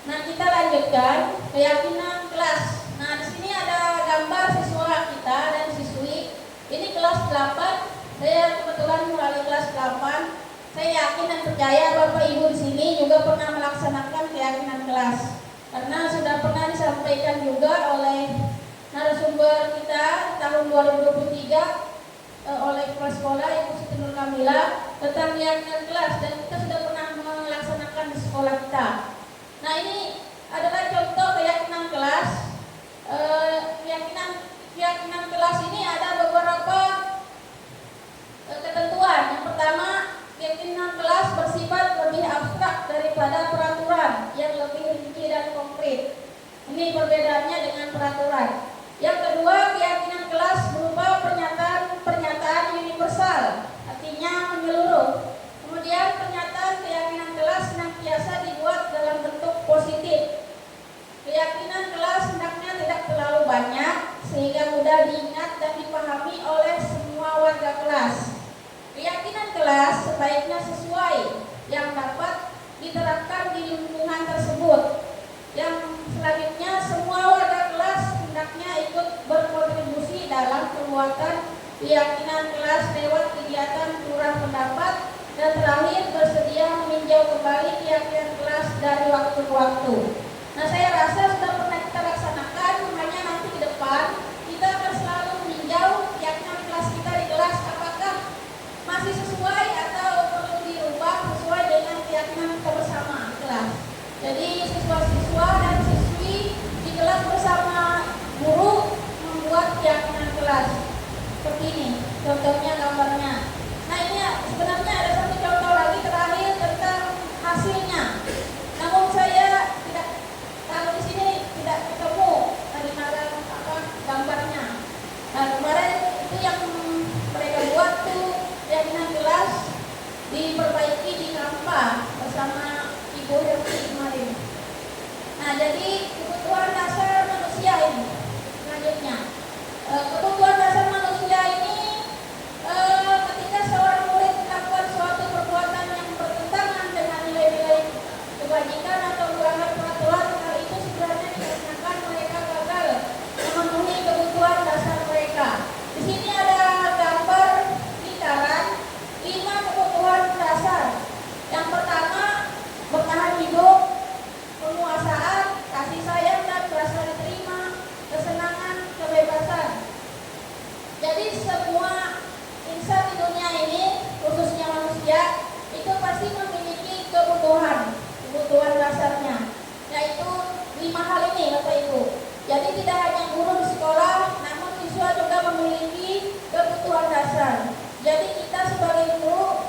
[SPEAKER 4] Nah, kita lanjutkan keyakinan kelas. Nah, di sini ada gambar siswa kita dan siswi. Ini kelas 8. Saya kebetulan melalui kelas 8. Saya yakin dan percaya Bapak Ibu di sini juga pernah melaksanakan keyakinan kelas. Karena sudah pernah disampaikan juga oleh narasumber kita tahun 2023 oleh Kepala Sekolah Ibu Siti Nur Kamila tentang keyakinan kelas, dan kita sudah pernah melaksanakan di sekolah kita. Nah, ini adalah contoh keyakinan kelas. Keyakinan kelas ini ada beberapa ketentuan. Yang pertama, keyakinan kelas bersifat lebih abstrak daripada peraturan yang lebih rinci dan konkret. Ini perbedaannya dengan peraturan. Yang kedua, keyakinan kelas berupa pernyataan universal, artinya menyeluruh. Kemudian pernyataan keyakinan kelas senantiasa dibuat dalam bentuk positif. Keyakinan kelas hendaknya tidak terlalu banyak sehingga mudah diingat dan dipahami oleh semua warga kelas. Keyakinan kelas sebaiknya sesuai yang dapat diterapkan di lingkungan tersebut. Yang selanjutnya, semua warga kelas hendaknya ikut berkontribusi dalam penguatan keyakinan kelas lewat kegiatan curah pendapat, dan terakhir bersedia meninjau kembali keyakinan kelas dari waktu ke waktu. Nah, saya rasa sudah pernah kita laksanakan, makanya nanti ke depan kita akan selalu meninjau keyakinan kelas kita di kelas apakah masih sesuai atau perlu dirubah sesuai dengan diperbaiki di Kampa bersama Ibu Herti kemarin. Nah, jadi kebutuhan dasar manusia ini selanjutnya. Kebutuhan dasar manusia ini ketika seorang murid melakukan suatu perbuatan yang bertentangan dengan nilai-nilai kebajikan atau melanggar peraturan, hal itu sebenarnya dikarenakan mereka gagal memenuhi kebutuhan dasar mereka. Di sini ada gambar lingkaran 5 kebutuhan dasar. Yang pertama, bertahan hidup, penguasaan, kasih sayang dan rasa diterima, kesenangan, kebebasan. Jadi semua insan di dunia ini, khususnya manusia, itu pasti memiliki kebutuhan dasarnya, yaitu 5 hal ini, Bapak Ibu. Jadi tidak hanya guru di sekolah, namun siswa juga memiliki kebutuhan dasar. Jadi kita sebagai guru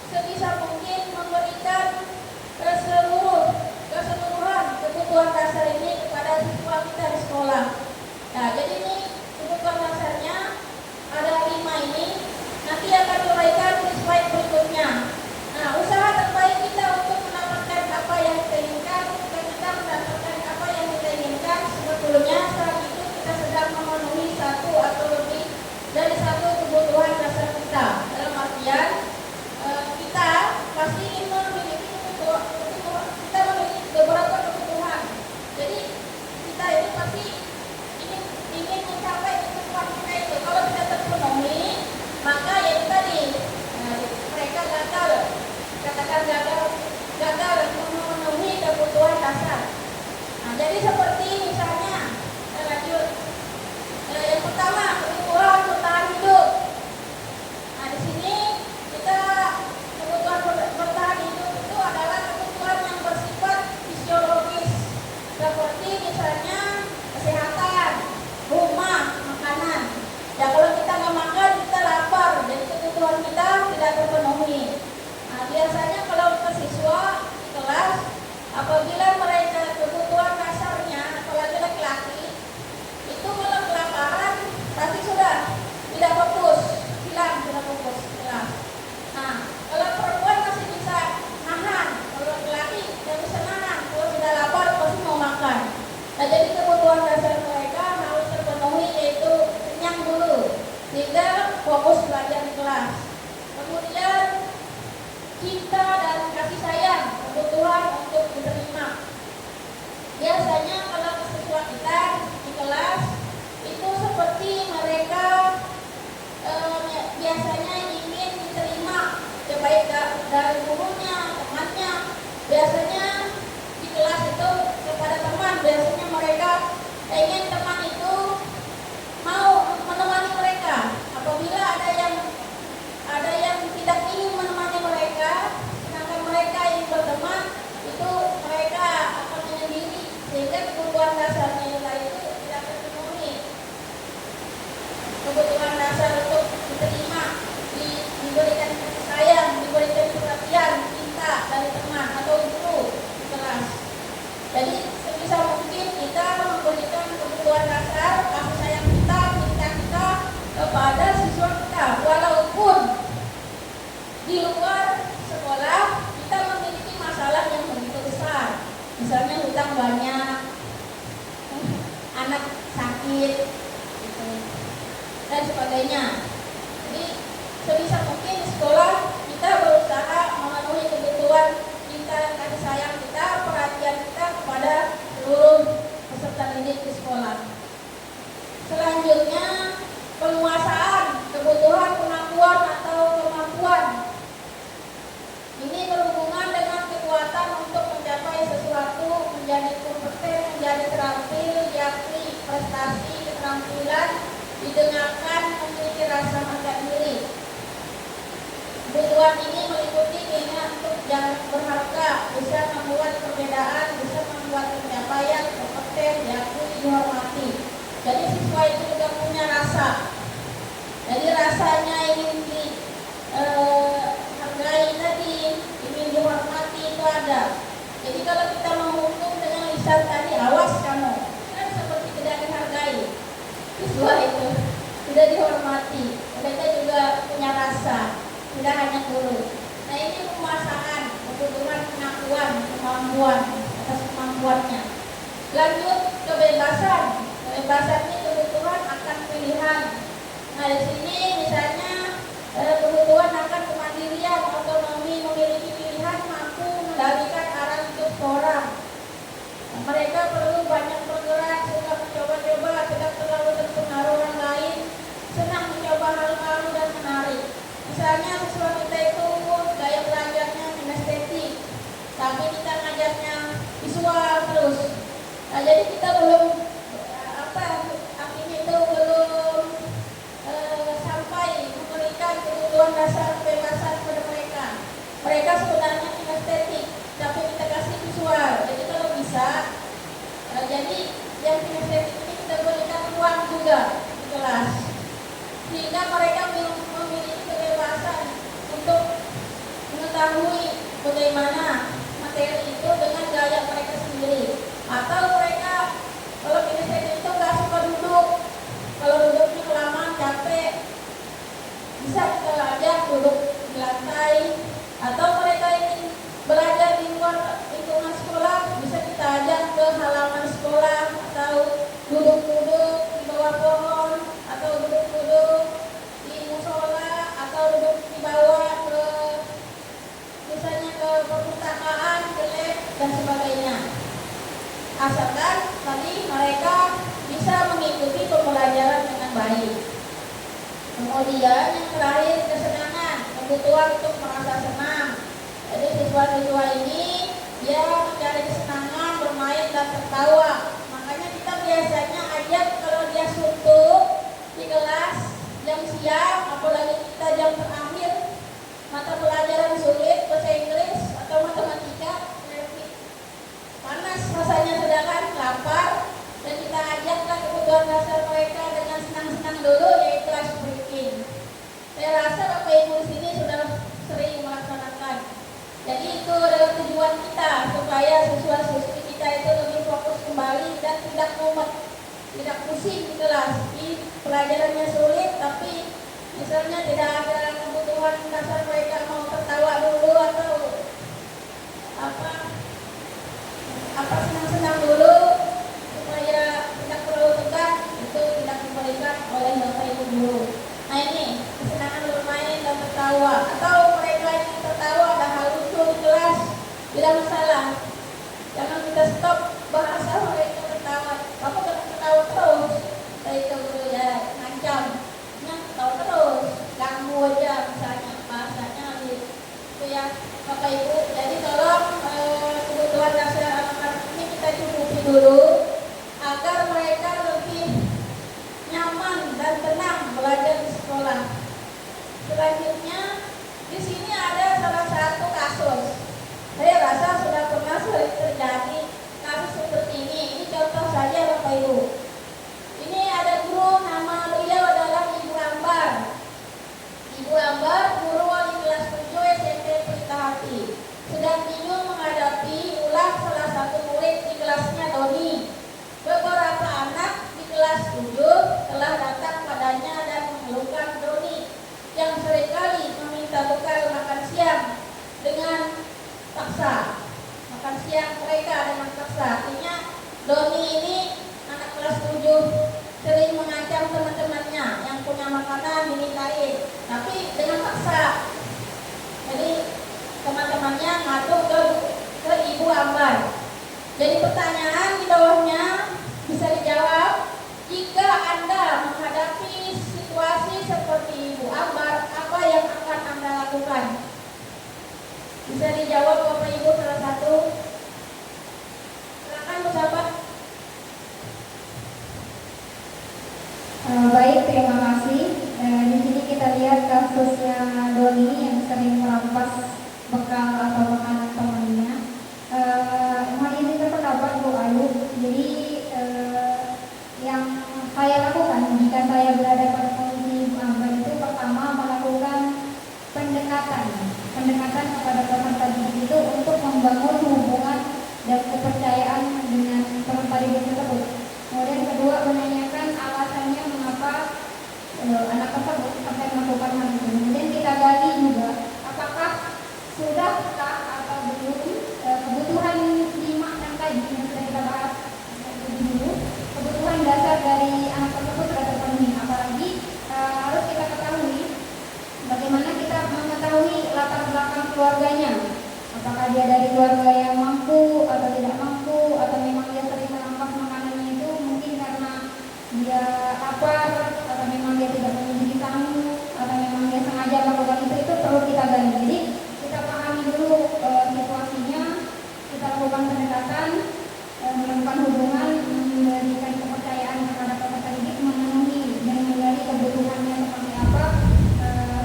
[SPEAKER 4] sebisa mungkin memberikan keseluruhan kebutuhan dasar ini kepada siswa kita di sekolah. Nah, jadi ini kebutuhan dasarnya ada 5 ini. Nanti akan diuraikan di slide berikutnya. Nah, usaha terbaik kita untuk mendapatkan apa yang kita inginkan, jika kita mendapatkan apa yang kita inginkan, sebetulnya saat itu kita sedang memenuhi satu atau lebih dari satu kebutuhan dasar kita. Dalam artian kita pasti ingin memiliki kita memiliki beberapa kebutuhan. Jadi kita itu pasti ingin mencapai kebutuhan kita itu. Kalau tidak terpenuhi, maka yang tadi mereka gagal, katakan gagal memenuhi kebutuhan dasar. Nah, jadi seperti misalnya lanjut, yang pertama kebutuhan bertahan hidup. Nah, di sini kita kebutuhan bertahan hidup itu adalah kebutuhan yang bersifat fisiologis, seperti misalnya kesehatan, rumah, makanan. Ya, kalau kita nggak makan, kita lapar, jadi kebutuhan kita tidak terpenuhi. Nah, biasanya kalau ke siswa di kelas, apabila mereka kebutuhan dasarnya, apalagi laki-laki, itu kalau kelaparan pasti sudah tidak fokus, hilang tidak fokus kelas. Nah, kalau perempuan masih bisa nahan, kalau laki-laki tidak bisa nahan, kalau sudah lapar pasti mau makan. Nah, jadi kebutuhan dasar mereka harus terpenuhi, yaitu kenyang dulu, sehingga fokus belajar di kelas. Kemudian cinta dan kasih sayang, kebutuhan untuk diterima. Biasanya kalau siswa kita di kelas itu seperti mereka biasanya ingin diterima, ya baik dari gurunya, temannya. Biasanya di kelas itu kepada teman, biasanya mereka ingin teman itu mau menemani mereka. Apabila ada yang tidak ingin menemani mereka, sedangkan mereka ingin berteman, itu mereka akan menyendiri, sehingga kebutuhan dasarnya itu tidak terpenuhi. Kebutuhan dasar untuk diterima, diberikan kasih sayang, diberikan perhatian, cinta dari teman atau guru di kelas. Jadi sebisa mungkin kita memberikan kebutuhan dasar, kasih sayang kita, cinta kita kepada siswa kita, walaupun di luar sekolah kita memiliki masalah yang begitu besar, misalnya hutang banyak, anak sakit, gitu, dan sebagainya. Jadi sebisa mungkin di sekolah kita berusaha memenuhi kebutuhan cinta dan kasih sayang kita, perhatian kita kepada seluruh peserta didik di sekolah. Selanjutnya, penguasaan, kebutuhan pengakuan atau kemampuan. Ini berhubungan dengan kekuatan untuk mencapai sesuatu, menjadi kompeten, menjadi terampil, diakui prestasi, keterampilan, didengarkan, memiliki rasa harga diri. Kebutuhan ini meliputi keinginan untuk jangan berharga, bisa membuat perbedaan, bisa membuat pencapaian, kompeten, diakui, dihormati. Jadi siswa itu juga punya rasa. Jadi rasanya ingin dihargai tadi, ingin dihormati itu ada. Jadi kalau kita menghukum dengan lisan tadi, awas kamu, kan seperti tidak dihargai. Siswa itu tidak dihormati. Mereka juga punya rasa, tidak hanya guru. Nah ini pemasangan kebutuhan pengakuan kemampuan atas kemampuannya. Lanjut kebebasan. Kebebasan ini kebutuhan akan pilihan. Nah di sini misalnya kebutuhan akan kemandirian, otonomi, memiliki pilihan, mampu mengendalikan arah hidup seorang. Nah, mereka perlu banyak bergerak, suka mencoba-coba, tidak terlalu terpengaruh orang lain, senang mencoba hal baru dan menarik. Misalnya siswa kita itu gaya belajarnya kinestetik, tapi kita ngajarnya visual terus. Nah, jadi kita belum artinya itu belum sampai memberikan kebutuhan dasar kebebasan kepada mereka. Mereka sebenarnya kinestetik, tapi kita kasih visual. Jadi kalau bisa, jadi yang kinestetik ini kita berikan ruang juga di kelas, sehingga mereka memiliki kebebasan untuk mengetahui bagaimana materi itu dengan gaya mereka sendiri. Atau mereka kalau kinestetik itu nggak suka duduk, kalau duduknya kelamaan capek, bisa kita ajak duduk di lantai. Atau mereka ingin belajar di luar lingkungan sekolah, bisa kita ajak ke halaman sekolah, atau duduk-duduk di bawah pohon, atau duduk-duduk di musola, atau duduk dibawa ke misalnya ke perpustakaan, ke lab dan sebagainya. Asalkan tadi mereka bisa mengikuti pembelajaran dengan baik. Kemudian yang terakhir kesenangan, kebutuhan untuk merasa senang. Jadi siswa-siswa ini dia mencari kesenangan, bermain dan tertawa. Makanya kita biasanya ajak kalau dia suntuk di kelas jam siang, apalagi kita jam terakhir mata pelajaran sulit, bahasa Inggris atau matematika, panas rasanya sedangkan lapar, dan kita ajaklah kebutuhan dasar mereka dengan senang-senang dulu, yaitu ice breaking. Saya rasa Bapak Ibu di sini sudah sering melaksanakan. Jadi itu adalah tujuan kita supaya siswa-siswi kita itu lebih fokus kembali dan tidak mumet, tidak pusing di kelas. Di pelajarannya sulit, tapi misalnya tidak ada kebutuhan dasar mereka mau tertawa dulu atau apa senang-senang dulu supaya tidak terlalu tegang, itu tidak diberikan oleh Bapak Ibu guru. Nah ini kesenangan bermain dan tertawa, atau mereka yang tertawa ada hal lucu di kelas, tidak masalah. Jangan kita stop bahasa mereka tertawa. Kamu jangan ketawa terus, saya itu guru ya ngancam, ketawa terus, ganggu aja misalnya bahasanya gitu ya Bapak Ibu. Jadi tolong kebutuhan dasar anak-anak ini kita cukupi dulu agar mereka lebih nyaman dan tenang belajar di sekolah. Selanjutnya di sini ada salah satu kasus. Saya rasa sudah pernah sering terjadi kasus seperti ini. Ini contoh saja Bapak Ibu. Ini ada guru, nama beliau adalah Ibu Ambar. Ibu Ambar guru di kelas 7 SMP Pelita Hati. Sedang bingung menghadapi ulah salah satu murid di kelasnya Doni. Beberapa anak di kelas 7 telah datang padanya dan mengeluhkan Doni yang seringkali meminta bekal makan siang dengan paksa. Makan siang mereka dengan paksa. Artinya Doni ini anak kelas 7 sering mengancam teman-temannya yang punya makanan dimintain, tapi dengan paksa. Jadi teman-temannya ngatur ke Ibu Ambar. Jadi pertanyaan di bawahnya bisa dijawab, jika Anda menghadapi situasi seperti Ibu Ambar, apa yang akan Anda lakukan? Bisa dijawab Bapak Ibu salah satu. Silakan Bu Sahabat.
[SPEAKER 1] Baik, terima kasih. Di sini kita lihat kasusnya Doni yang sering merampas bekal atau makanan temannya. Mohon izin berpendapat Bu Ayu. Jadi yang saya lakukan jika saya berada pada posisi Ibu Ambar itu pertama melakukan pendekatan kepada peserta didik itu untuk membangun hubungan dan kepercayaan dengan peserta didik tersebut. Kemudian kedua, menanyakan alasannya mengapa anak tersebut sampai melakukan hal itu. Kemudian kita gali juga apakah dia dari keluarga yang mampu atau tidak mampu, atau memang dia sering merampas makanannya itu mungkin karena dia lapar, atau memang dia tidak mengunjungi tamu, atau memang dia sengaja melakukan itu perlu kita gali. Jadi kita pahami dulu situasinya, kita lakukan pendekatan, melakukan hubungan, memberikan kepercayaan kepada peserta didik, memenuhi dan menggali kebutuhannya seperti apa,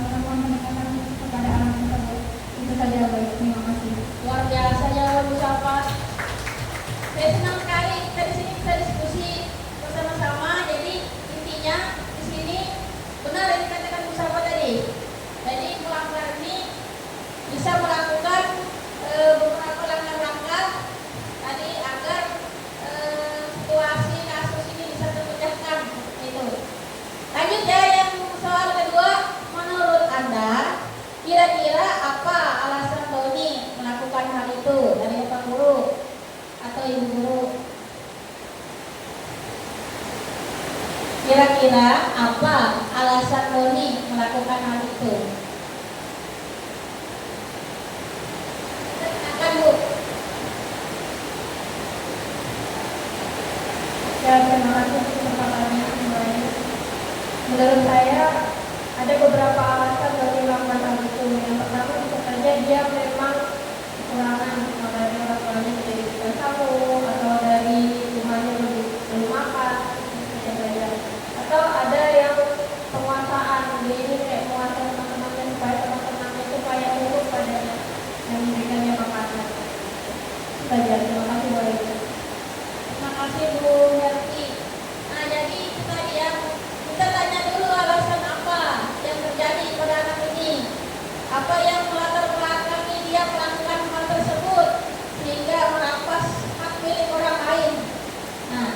[SPEAKER 1] melakukan pendekatan kepada anak tersebut. Itu saja, baik. Terima kasih.
[SPEAKER 4] Luar biasa jawaban Bu Safa. Saya senang sekali kita di sini bisa diskusi bersama-sama. Jadi intinya di sini benar yang dikatakan Bu Safa tadi. Jadi pelanggar ini bisa melakukan beberapa langkah-langkah tadi agar situasi kasus ini bisa terpecahkan. Itu. Lanjut ya, yang soal kedua, menurut Anda kira-kira apa alasan Doni melakukan hal itu dari Pak Guru atau Ibu Guru? Kira-kira apa alasan Doni melakukan hal itu? Silakan Bu.
[SPEAKER 5] Ya, terima kasih untuk kesempatannya kembali. Menurut saya ada beberapa alasan dari melakukan hal itu. Yang pertama bisa saja dia memang kekurangan dari orang tuanya tidak tahu, atau dari rumahnya belum makan, bisa saja. Atau ada yang penguasaan, dia ini kayak menguasai teman-temannya supaya teman-temannya itu kayak tunduk padanya dan memberikannya makanan. Saja, terima kasih Bu Ibu.
[SPEAKER 4] Terima kasih Bu Herti. Nah, jadi kita lihat, kita tanya dulu alasan apa yang terjadi pada anak ini. Apa yang melatar belakangi dia melakukan hal tersebut sehingga merampas hak milik orang lain. Nah,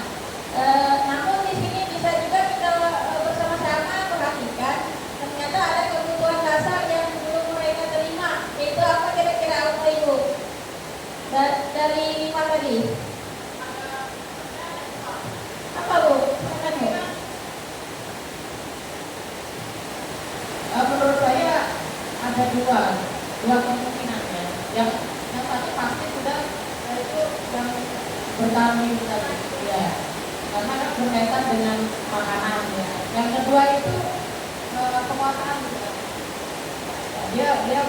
[SPEAKER 4] namun di sini bisa juga kita bersama-sama perhatikan ternyata ada kebutuhan dasar yang belum mereka terima. Itu apa kira-kira apa Ibu? Dari 5 tadi. Apa Bu? Silakan Bu.
[SPEAKER 2] Menurut saya ada dua kemungkinan ya. Yang satu pasti sudah itu yang bertani tadi ya, karena kan berkaitan dengan makanan ya. Yang kedua itu penguasaan juga. Dia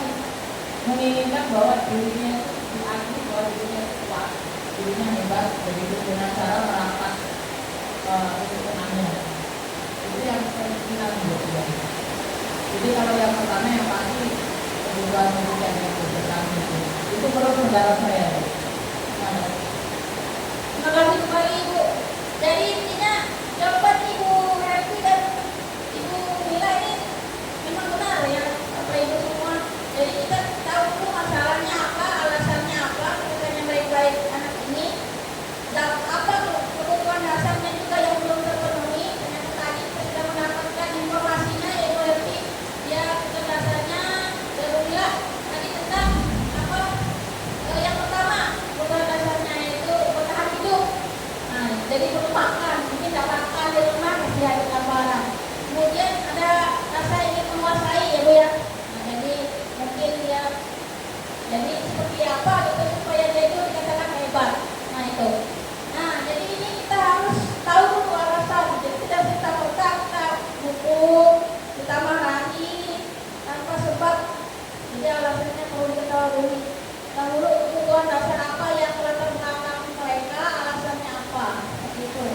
[SPEAKER 2] menginginkan bahwa dirinya itu diakui bahwa dirinya itu kuat, dirinya hebat, begitu dengan cara merampas lingkungannya. Itu yang kemungkinan juga. Jadi kalau yang pertama yang pasti kebutuhan pendidikan yang berkembang itu menurut pendapat saya.
[SPEAKER 4] Terima kasih kembali Ibu. Jadi intinya jawaban Ibu Herti dan Ibu Mila ini memang benar ya Bapak Ibu semua. Jadi kita tahu dulu masalahnya apa, alasannya apa, bukannya baik-baik anak ini. Dan apa kebutuhan dasarnya juga yang belum terpenuhi. Ternyata tadi kita sudah mendapatkan informasinya ya Ibu Herti. Ya kebutuhan dasarnya Ibu Mila tadi tentang apa? Yang pertama kebutuhan dasarnya itu bertahan hidup. Nah, jadi belum makan, mungkin tidak makan di rumah masih ada kelaparan. Kemudian ada rasa ingin menguasai ya Bu ya. Nah, jadi mungkin dia jadi seperti apa gitu supaya dia itu dikatakan hebat. Nah itu. Nah jadi ini kita harus tahu dulu alasan. Jadi tidak serta-merta kita hukum, kita marahi tanpa sebab. Jadi alasannya perlu diketahui. Dahulu kebutuhan dasar apa yang melatar belakang mereka, alasannya apa, seperti itu.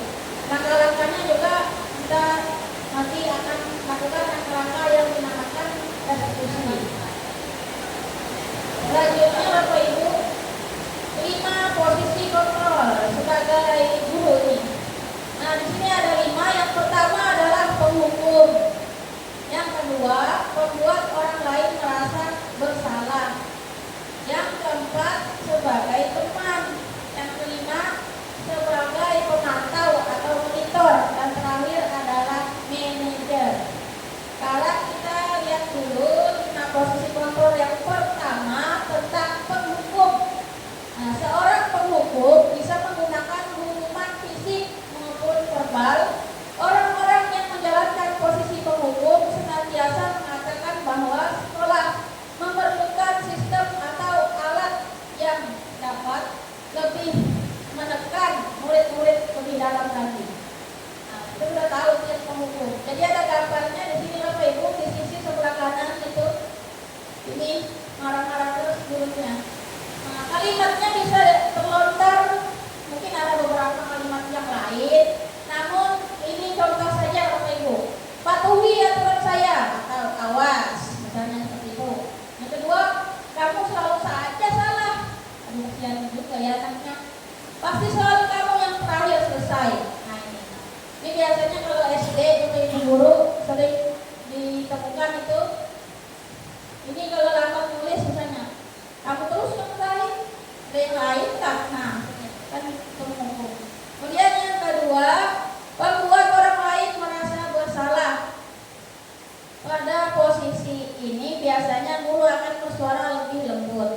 [SPEAKER 4] Langkah-langkahnya juga kita nanti akan melakukan langkah-langkah yang dinamakan restitusi. Selanjutnya Bapak Ibu, 5 posisi kontrol sebagai guru ini. Nah di sini ada 5. Yang pertama adalah penghukum. Yang kedua, membuat orang lain merasa bersalah. Yang keempat, sebagai teman. Yang kelima, sebagai pemantau atau monitor. Dan terakhir adalah manajer. Kalau kita lihat dulu 5 posisi kontrol. Yang pertama tentang penghukum. Nah, seorang penghukum bisa menggunakan hukuman fisik maupun verbal. Orang-orang yang menjalankan posisi penghukum senantiasa mengatakan bahwa kan itu. Ini kalau lambat tulis misalnya, aku terus lain, ada yang lain kan? Nah, kan itu ngomong. Kemudian yang kedua, membuat orang lain merasa bersalah. Pada posisi ini biasanya guru akan bersuara lebih lembut.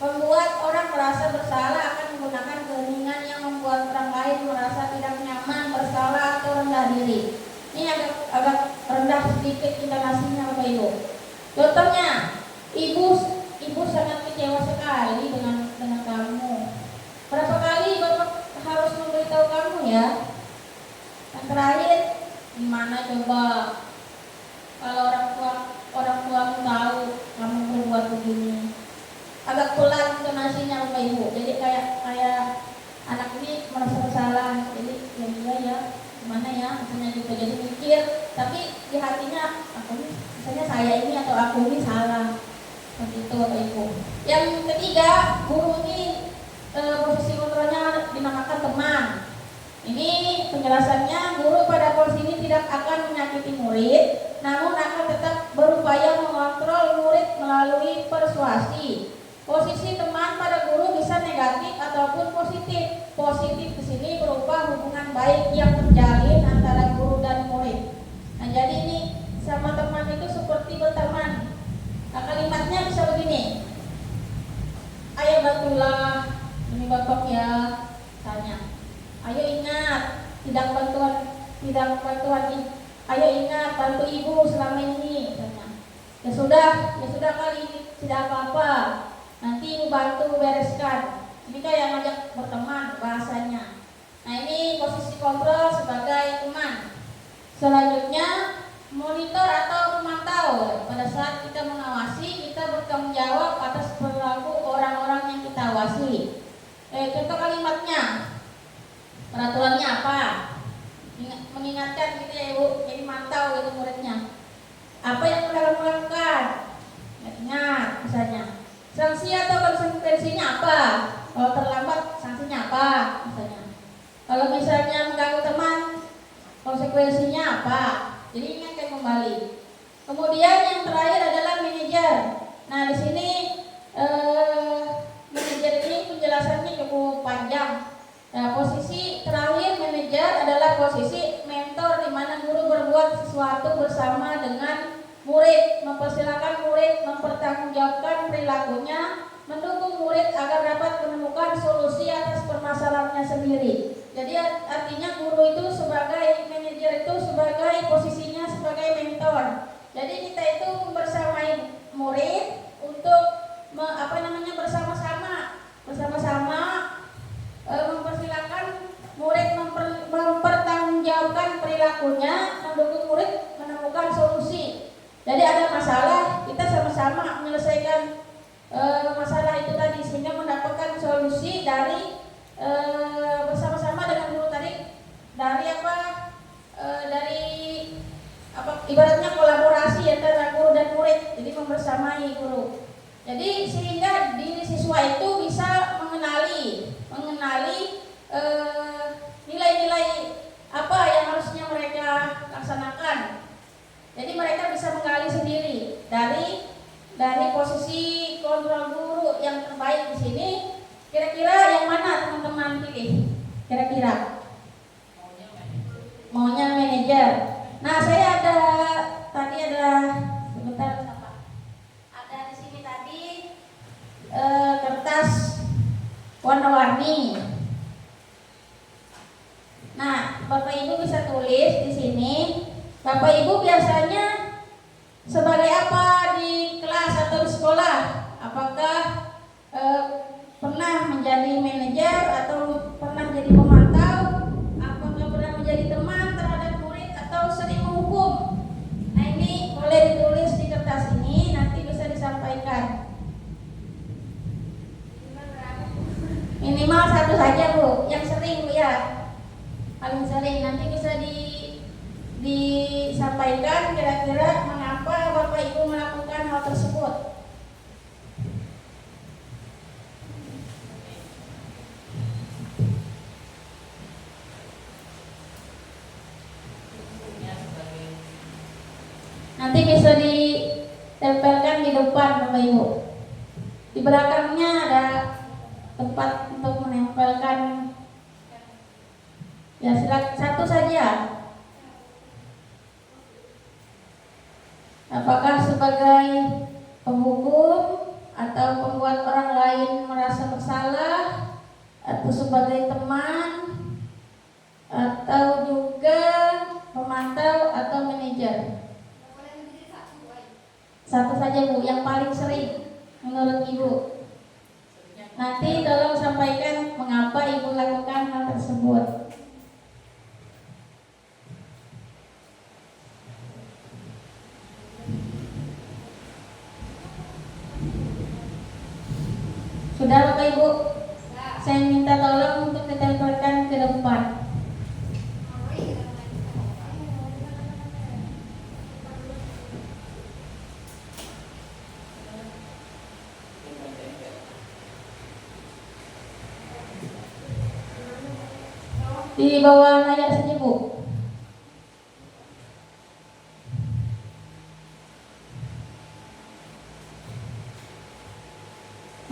[SPEAKER 4] Membuat orang merasa bersalah akan menggunakan keheningan yang membuat orang lain merasa tidak nyaman, bersalah atau rendah diri. Ini agak rendah sedikit intonasinya Bapak Ibu. Contohnya, ibu sangat kecewa sekali dengan kamu. Berapa kali Bapak harus memberitahu kamu ya? Yang terakhir, gimana coba kalau orang tuamu tahu kamu berbuat begini? Agak pelan intonasinya Bapak Ibu. Jadi kayak anak ini merasa bersalah. Jadi ya gimana ya? Misalnya gitu. Jadi mikir, tapi di hatinya misalnya saya ini atau aku ini salah. Seperti itu Bapak Ibu. Yang ketiga, guru ini posisi kontrolnya dinamakan teman. Ini penjelasannya, guru pada posisi ini tidak akan menyakiti murid, namun akan tetap berupaya mengontrol murid melalui persuasi. Posisi teman pada guru bisa negatif ataupun positif. Positif di sini berupa hubungan baik yang terjalin antara guru dan murid. Nah, jadi ini sama teman itu seperti berteman. Nah, kalimatnya bisa begini. Ayo bantulah, ini bapak ya, tanya. Ayo ingat, tidak bantuan. Ayo ingat, bantu ibu selama ini, tanya. Ya sudah kali ini tidak apa-apa. Nanti ibu bantu bereskan. Ini kayak ngajak berteman bahasanya. Nah, ini posisi kontrol sebagai teman. Selanjutnya, monitor atau memantau. Pada saat kita mengawasi, kita bertanggung jawab atas perilaku orang-orang yang kita awasi. Contoh kalimatnya, peraturannya apa? Mengingatkan gitu ya Ibu, jadi mantau itu muridnya. Apa yang mereka lakukan? Ingat misalnya. Sanksi atau konsekuensinya apa? Kalau terlambat, sanksinya apa? Misalnya. Kalau misalnya mengganggu teman, konsekuensinya apa? Jadi ingatkan kembali. Kemudian yang terakhir adalah manajer. Nah, di sini manajer ini penjelasannya cukup panjang. Nah, posisi terakhir manajer adalah posisi mentor di mana guru berbuat sesuatu bersama dengan murid, mempersilahkan murid mempertanggungjawabkan perilakunya, mendukung murid agar dapat menemukan solusi atas permasalahannya sendiri. Jadi artinya guru itu sebagai manajer itu sebagai posisinya sebagai mentor. Jadi kita itu membersamai murid untuk bersama-sama mempersilahkan murid mempertanggungjawabkan perilakunya, mendukung murid menemukan solusi. Jadi ada masalah, kita sama-sama menyelesaikan masalah itu tadi sehingga mendapatkan solusi dari bersama-sama dengan guru tadi dari ibaratnya kolaborasi antara guru dan murid, jadi membersamai guru. Jadi sehingga diri siswa itu bisa mengenali nilai-nilai apa yang harusnya mereka laksanakan. Jadi mereka bisa menggali sendiri dari posisi kontrol guru yang terbaik di sini. Kira-kira yang mana teman-teman pilih? Kira-kira maunya manajer. Nah, saya tadi ada sebentar apa? Ada di sini tadi kertas warna-warni. Nah, Bapak Ibu bisa tulis di sini. Bapak Ibu biasanya sebagai apa di kelas atau di sekolah? Apakah pernah menjadi manajer atau pernah jadi pemantau? Apakah pernah menjadi teman terhadap murid atau sering menghukum? Nah, ini boleh ditulis di kertas ini, nanti bisa disampaikan. Minimal satu saja Bu, yang sering Bu ya, paling sering. Nanti bisa disampaikan kira-kira mengapa Bapak Ibu melakukan hal tersebut. Nanti bisa depan Bapak Ibu. Di belakangnya ada tempat untuk menempelkan. Ya, silakan satu saja. Apakah sebagai penghukum atau membuat orang lain merasa bersalah, atau sebagai teman, atau juga pemantau atau manajer? Satu saja Bu, yang paling sering menurut Ibu. Nanti tolong sampaikan mengapa Ibu lakukan hal tersebut. Sudah Bapak Ibu? Saya minta tolong untuk ditempelkan ke depan. Di bawah layar saja Bu.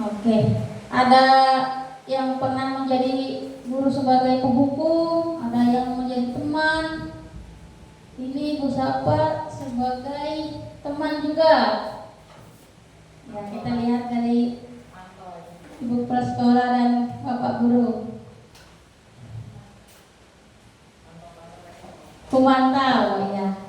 [SPEAKER 4] Oke, ada yang pernah menjadi guru sebagai penghukum, ada yang menjadi teman. Ini Bu Sapa sebagai teman juga. Ya, kita lihat dari Ibu Prasekolah dan Bapak Guru. Pemantau ya.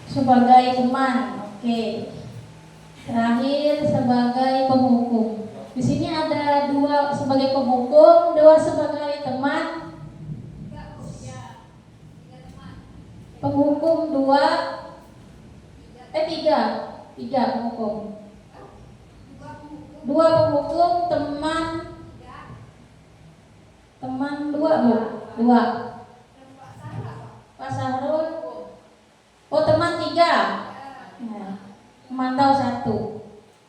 [SPEAKER 4] Sebagai teman, oke. Terakhir sebagai penghukum. Di sini ada dua sebagai penghukum, dua sebagai teman. Penghukum dua, tiga penghukum. Dua penghukum, teman dua Bu, dua. Pak Sahrul, oh teman 3, nah, pemantau 1.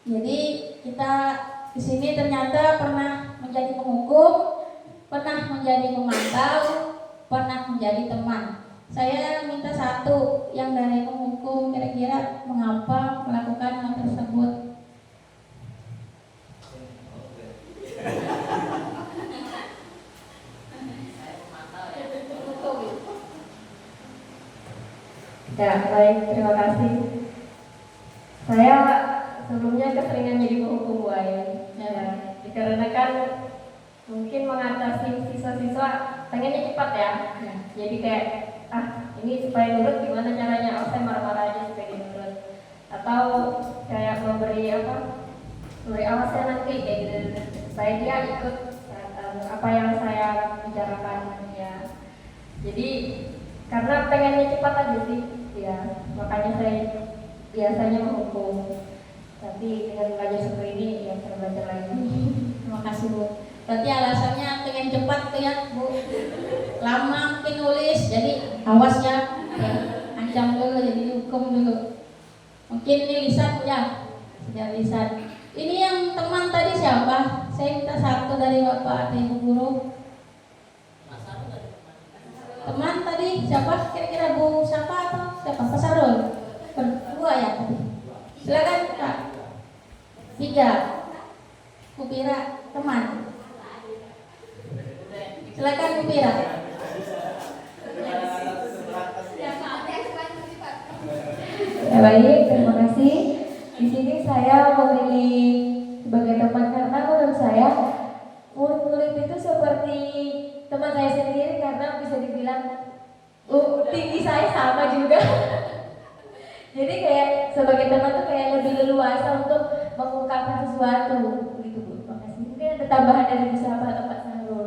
[SPEAKER 4] Jadi kita di sini ternyata pernah menjadi penghukum, pernah menjadi pemantau, pernah menjadi teman. Saya minta 1 yang dari penghukum, kira-kira mengapa melakukan hal tersebut.
[SPEAKER 5] Ya, baik, terima kasih. Saya sebelumnya keseringan jadi penghukum Bu Ayu. Ya, dikarenakan mungkin mengatasi siswa-siswa pengennya cepat ya. Jadi kayak ini supaya nurut gimana caranya? Oh, saya marah-marah aja supaya nurut. Atau kayak memberi awasnya nanti kayak gitu supaya dia ikut apa yang saya bicarakan ya. Jadi karena pengennya cepat aja sih. Ya, makanya saya biasanya menghukum. Tapi dengan belajar seperti ini, ya saya belajar lagi.
[SPEAKER 4] Terima kasih Bu. Berarti alasannya pengen cepat tuh ya Bu. Lama mungkin nulis, jadi awas ya. Ancam dulu, jadi hukum dulu. Mungkin ini lisan ya, sudah lisan. Ini yang teman tadi siapa? Saya minta 1 dari Bapak atau Ibu Guru. Teman tadi siapa? Kira-kira Bu siapa atau siapa? Pak Sarul? 2 ya tadi. Silakan Kak. 3. Bu Pira, teman. Silakan Bu Pira.
[SPEAKER 5] Ya baik, terima kasih. Di sini saya memilih sebagai teman karena menurut saya murid-murid itu seperti teman saya sendiri karena bisa dibilang tinggi saya sama juga. Jadi kayak sebagai teman tuh kayak lebih leluasa untuk mengungkapkan sesuatu gitu Bu. Terima kasih. Mungkin ada tambahan dari Bu Sapa atau Pak Sahrul.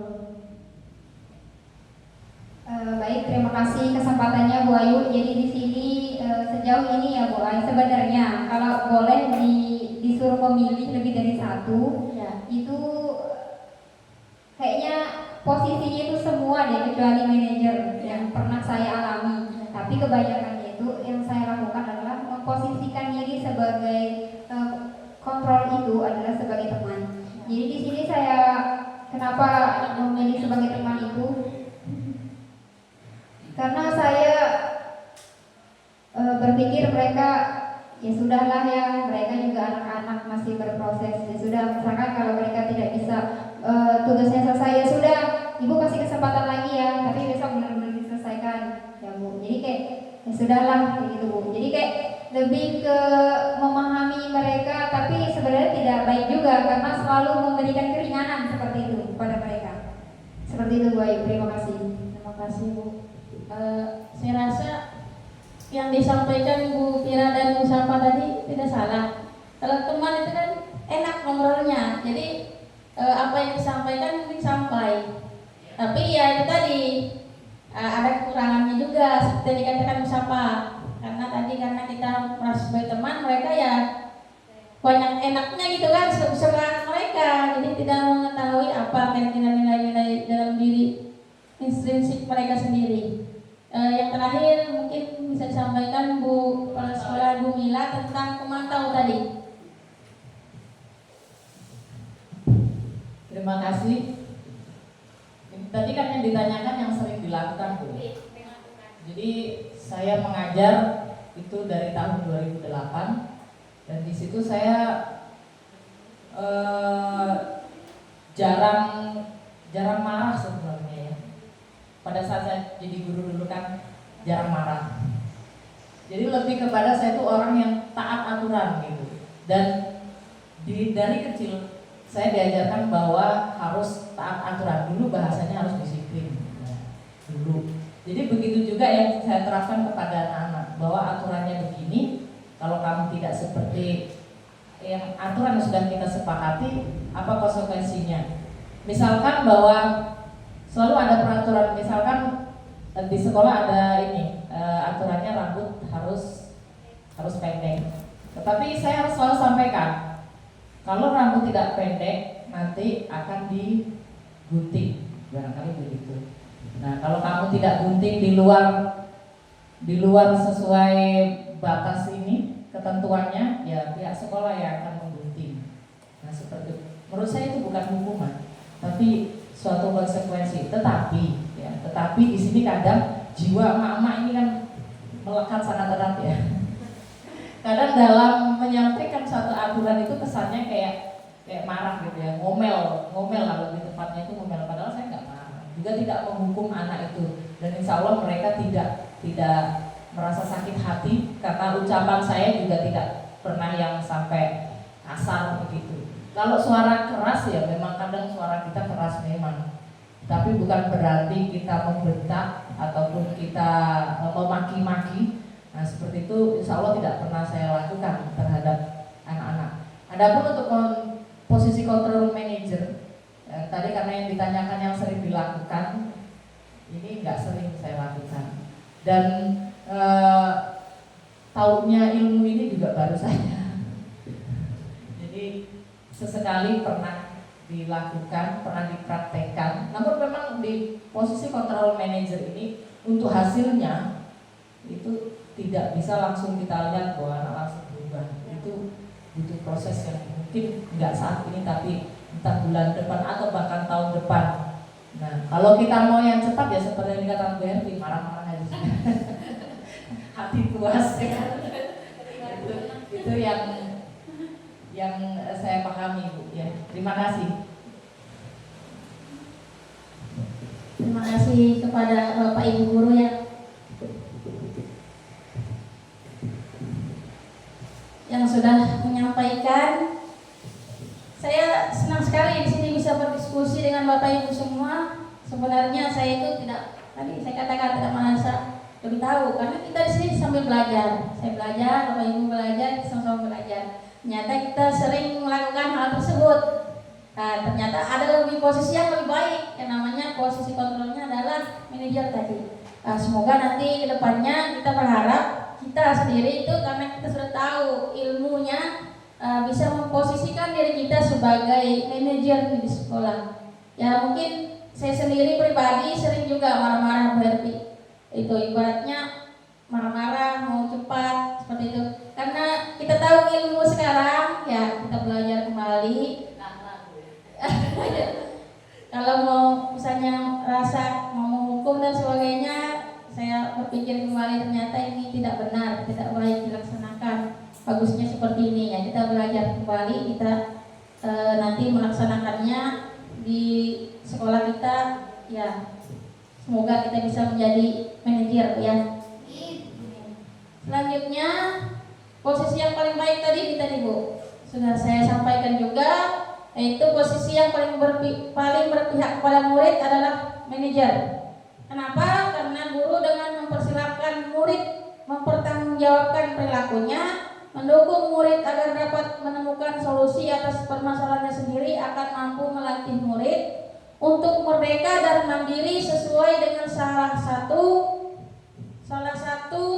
[SPEAKER 1] Baik, terima kasih kesempatannya Bu Ayu. Jadi di sini sejauh ini ya Bu Ayu sebenarnya kalau boleh disuruh memilih lebih dari 1
[SPEAKER 4] Ya.
[SPEAKER 1] itu kayaknya posisinya itu semua deh kecuali manajer yang pernah saya alami. Tapi kebanyakannya itu yang saya lakukan adalah memposisikan diri sebagai kontrol itu adalah sebagai teman. Jadi di sini saya kenapa memilih sebagai teman itu? Karena saya berpikir mereka ya sudahlah ya, mereka juga anak-anak masih berproses. Ya sudah, misalkan kalau mereka tidak bisa tugasnya selesai, ya sudah, ibu kasih kesempatan lagi ya, tapi besok benar-benar diselesaikan ya bu. Jadi kayak ya sudahlah kayak gitu bu. Jadi kayak lebih ke memahami mereka, tapi sebenarnya tidak baik juga karena selalu memberikan keringanan seperti itu kepada mereka. Seperti itu Bu Ayu, terima kasih.
[SPEAKER 4] Terima kasih Bu. Saya rasa yang disampaikan Bu Pira dan Bu Safa tadi tidak salah. Kalau teman itu kan enak ngobrolnya, jadi apa yang disampaikan mungkin sampai. Tapi ya itu tadi ada kekurangannya juga seperti yang dikatakan Bu Safa. Karena kita merasa sebagai teman, mereka ya banyak enaknya gitu kan, kesukaan mereka, jadi tidak mengetahui apa kira-kira nilai-nilai dalam diri intrinsik mereka sendiri. Yang terakhir mungkin bisa disampaikan Bu Kepala Sekolah Bu Mila tentang pemantau tadi.
[SPEAKER 2] Terima kasih. Tadi kan yang ditanyakan yang sering dilakukan Bu. Jadi saya mengajar itu dari tahun 2008 dan di situ saya jarang marah sebenarnya ya. Pada saat saya jadi guru dulu kan jarang marah. Jadi lebih kepada saya itu orang yang taat aturan gitu. Dan dari kecil saya diajarkan bahwa harus taat aturan. Dulu bahasanya harus disiplin. Nah, dulu. Jadi begitu juga yang saya terapkan kepada anak-anak bahwa aturannya begini. Kalau kamu tidak seperti yang aturan yang sudah kita sepakati, apa konsekuensinya? Misalkan bahwa selalu ada peraturan, misalkan di sekolah ada ini aturannya rambut harus pendek. Tetapi saya harus selalu sampaikan, kalau rambut tidak pendek nanti akan digunting, barangkali begitu. Nah, kalau kamu tidak gunting di luar sesuai batas ini ketentuannya, ya pihak sekolah yang akan menggunting. Nah, seperti itu. Menurut saya itu bukan hukuman, tapi suatu konsekuensi. Tetapi di sini kadang jiwa emak-emak ini kan melekat sangat erat ya. Kadang dalam menyampaikan suatu aturan itu kesannya kayak marah gitu ya, ngomel lah lebih tepatnya itu ngomel. Padahal saya nggak marah, juga tidak menghukum anak itu. Dan insya Allah mereka tidak merasa sakit hati karena ucapan saya juga tidak pernah yang sampai kasar begitu. Kalau suara keras ya memang kadang suara kita keras memang. Tapi bukan berarti kita membentak ataupun kita memaki-maki. Nah seperti itu insya Allah tidak pernah saya lakukan terhadap anak-anak. Adapun untuk posisi control manager, tadi karena yang ditanyakan yang sering dilakukan, ini nggak sering saya lakukan. Dan tahunya ilmu ini juga baru saya. Jadi sesekali pernah dilakukan, pernah dipraktekkan. Namun memang di posisi control manager ini untuk hasilnya itu tidak bisa langsung kita lihat bahwa anak langsung berubah. Itu butuh proses yang mungkin nggak saat ini tapi entah bulan depan atau bahkan tahun depan. Nah kalau kita mau yang cepat ya seperti yang dikatakan Bu Herti, marah-marah aja. Hati puas ya. Itu yang saya pahami Bu ya. Terima kasih.
[SPEAKER 4] Terima kasih kepada Bapak Ibu guru yang sudah menyampaikan. Saya senang sekali di sini bisa berdiskusi dengan Bapak Ibu semua. Sebenarnya saya itu tidak, tadi saya katakan tidak merasa lebih tahu karena kita di sini sambil belajar. Saya belajar, Bapak Ibu belajar, kita sama-sama belajar. Ternyata kita sering melakukan hal tersebut. Nah, ternyata ada lebih posisi yang lebih baik, yang namanya posisi kontrolnya adalah manajer tadi. Semoga nanti ke depannya kita berharap kita sendiri itu karena kita sudah tahu ilmunya bisa memposisikan diri kita sebagai manajer di sekolah. Ya mungkin saya sendiri pribadi sering juga marah-marah berarti. Itu ibaratnya marah-marah, mau cepat seperti itu. Karena kita tahu ilmu sekarang, ya kita belajar kembali. Kalau mau misalnya rasa mau menghukum dan sebagainya, saya berpikir kembali ternyata ini tidak benar, tidak baik dilaksanakan. Bagusnya seperti ini ya, kita belajar kembali, kita nanti melaksanakannya di sekolah kita ya. Semoga kita bisa menjadi manajer ya. Selanjutnya posisi yang paling baik tadi Bu, sudah saya sampaikan juga, yaitu posisi yang paling berpihak kepada murid adalah manajer. Kenapa? Karena guru dengan mempersilahkan murid mempertanggungjawabkan perilakunya, mendukung murid agar dapat menemukan solusi atas permasalahannya sendiri, akan mampu melatih murid untuk merdeka dan mandiri sesuai dengan salah satu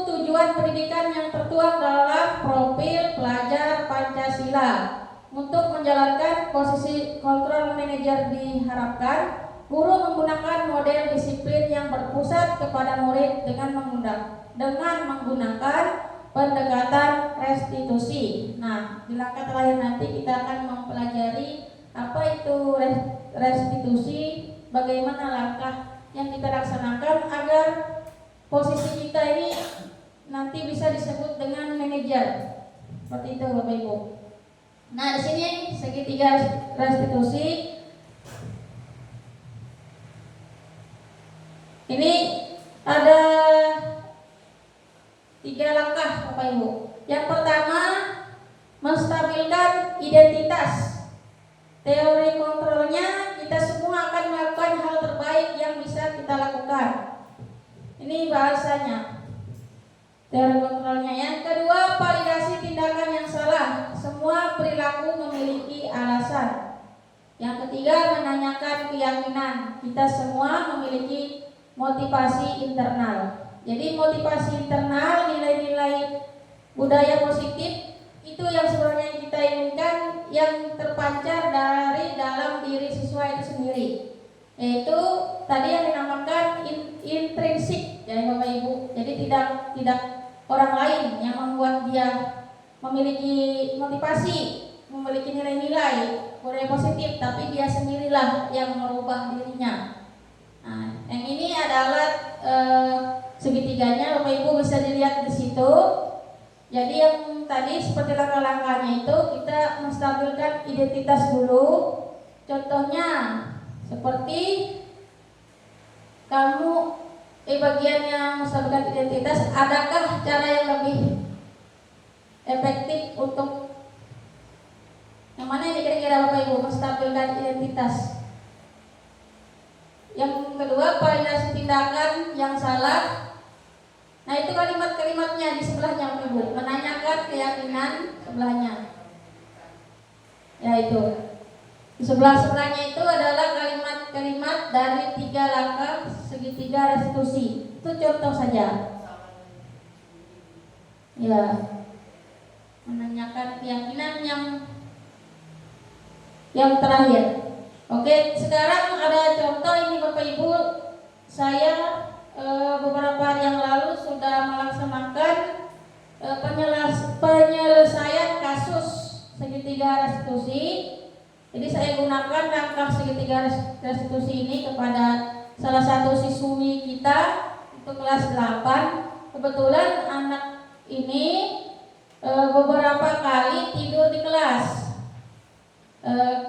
[SPEAKER 4] tujuan pendidikan yang tertuang dalam profil pelajar Pancasila. Untuk menjalankan posisi kontrol manajer diharapkan guru menggunakan model disiplin yang berpusat kepada murid dengan menggunakan pendekatan restitusi. Nah, di langkah terakhir nanti kita akan mempelajari apa itu restitusi, bagaimana langkah yang kita laksanakan agar posisi kita ini nanti bisa disebut dengan manajer. Seperti itu Bapak Ibu. Nah, di sini segitiga restitusi ini ada 3 langkah Bapak Ibu. Yang pertama, menstabilkan identitas. Teori kontrolnya, kita semua akan melakukan hal terbaik yang bisa kita lakukan. Ini bahasanya. Teori kontrolnya. Yang kedua, validasi tindakan yang salah. Semua perilaku memiliki alasan. Yang ketiga, menanyakan keyakinan. Kita semua memiliki motivasi internal. Jadi motivasi internal, nilai-nilai budaya positif itu yang sebenarnya kita inginkan, yang terpancar dari dalam diri siswa itu sendiri. Yaitu tadi yang dinamakan intrinsik ya Bapak Ibu. Jadi tidak orang lain yang membuat dia memiliki motivasi, memiliki nilai-nilai budaya positif, tapi dia sendirilah yang merubah dirinya. Nah, yang ini adalah segitiganya Bapak Ibu bisa dilihat di situ. Jadi yang tadi seperti langkah-langkahnya itu kita menstabilkan identitas dulu. Contohnya seperti kamu bagian yang menstabilkan identitas, adakah cara yang lebih efektif untuk yang mana ini kira-kira Bapak Ibu menstabilkan identitas? Yang kedua, validasi tindakan yang salah. Nah, itu kalimat-kalimatnya di sebelahnya Bapak Ibu. Menanyakan keyakinan sebelahnya. Ya itu. Di sebelahnya itu adalah kalimat-kalimat dari 3 langkah segitiga restitusi. Itu contoh saja. Ya. Menanyakan keyakinan yang terakhir. Oke, sekarang ada contoh ini Bapak Ibu. Saya beberapa hari yang lalu sudah melaksanakan penyelesaian kasus segitiga restitusi. Jadi saya gunakan langkah segitiga restitusi ini kepada salah satu siswi kita, itu kelas 8. Kebetulan anak ini beberapa kali tidur di kelas.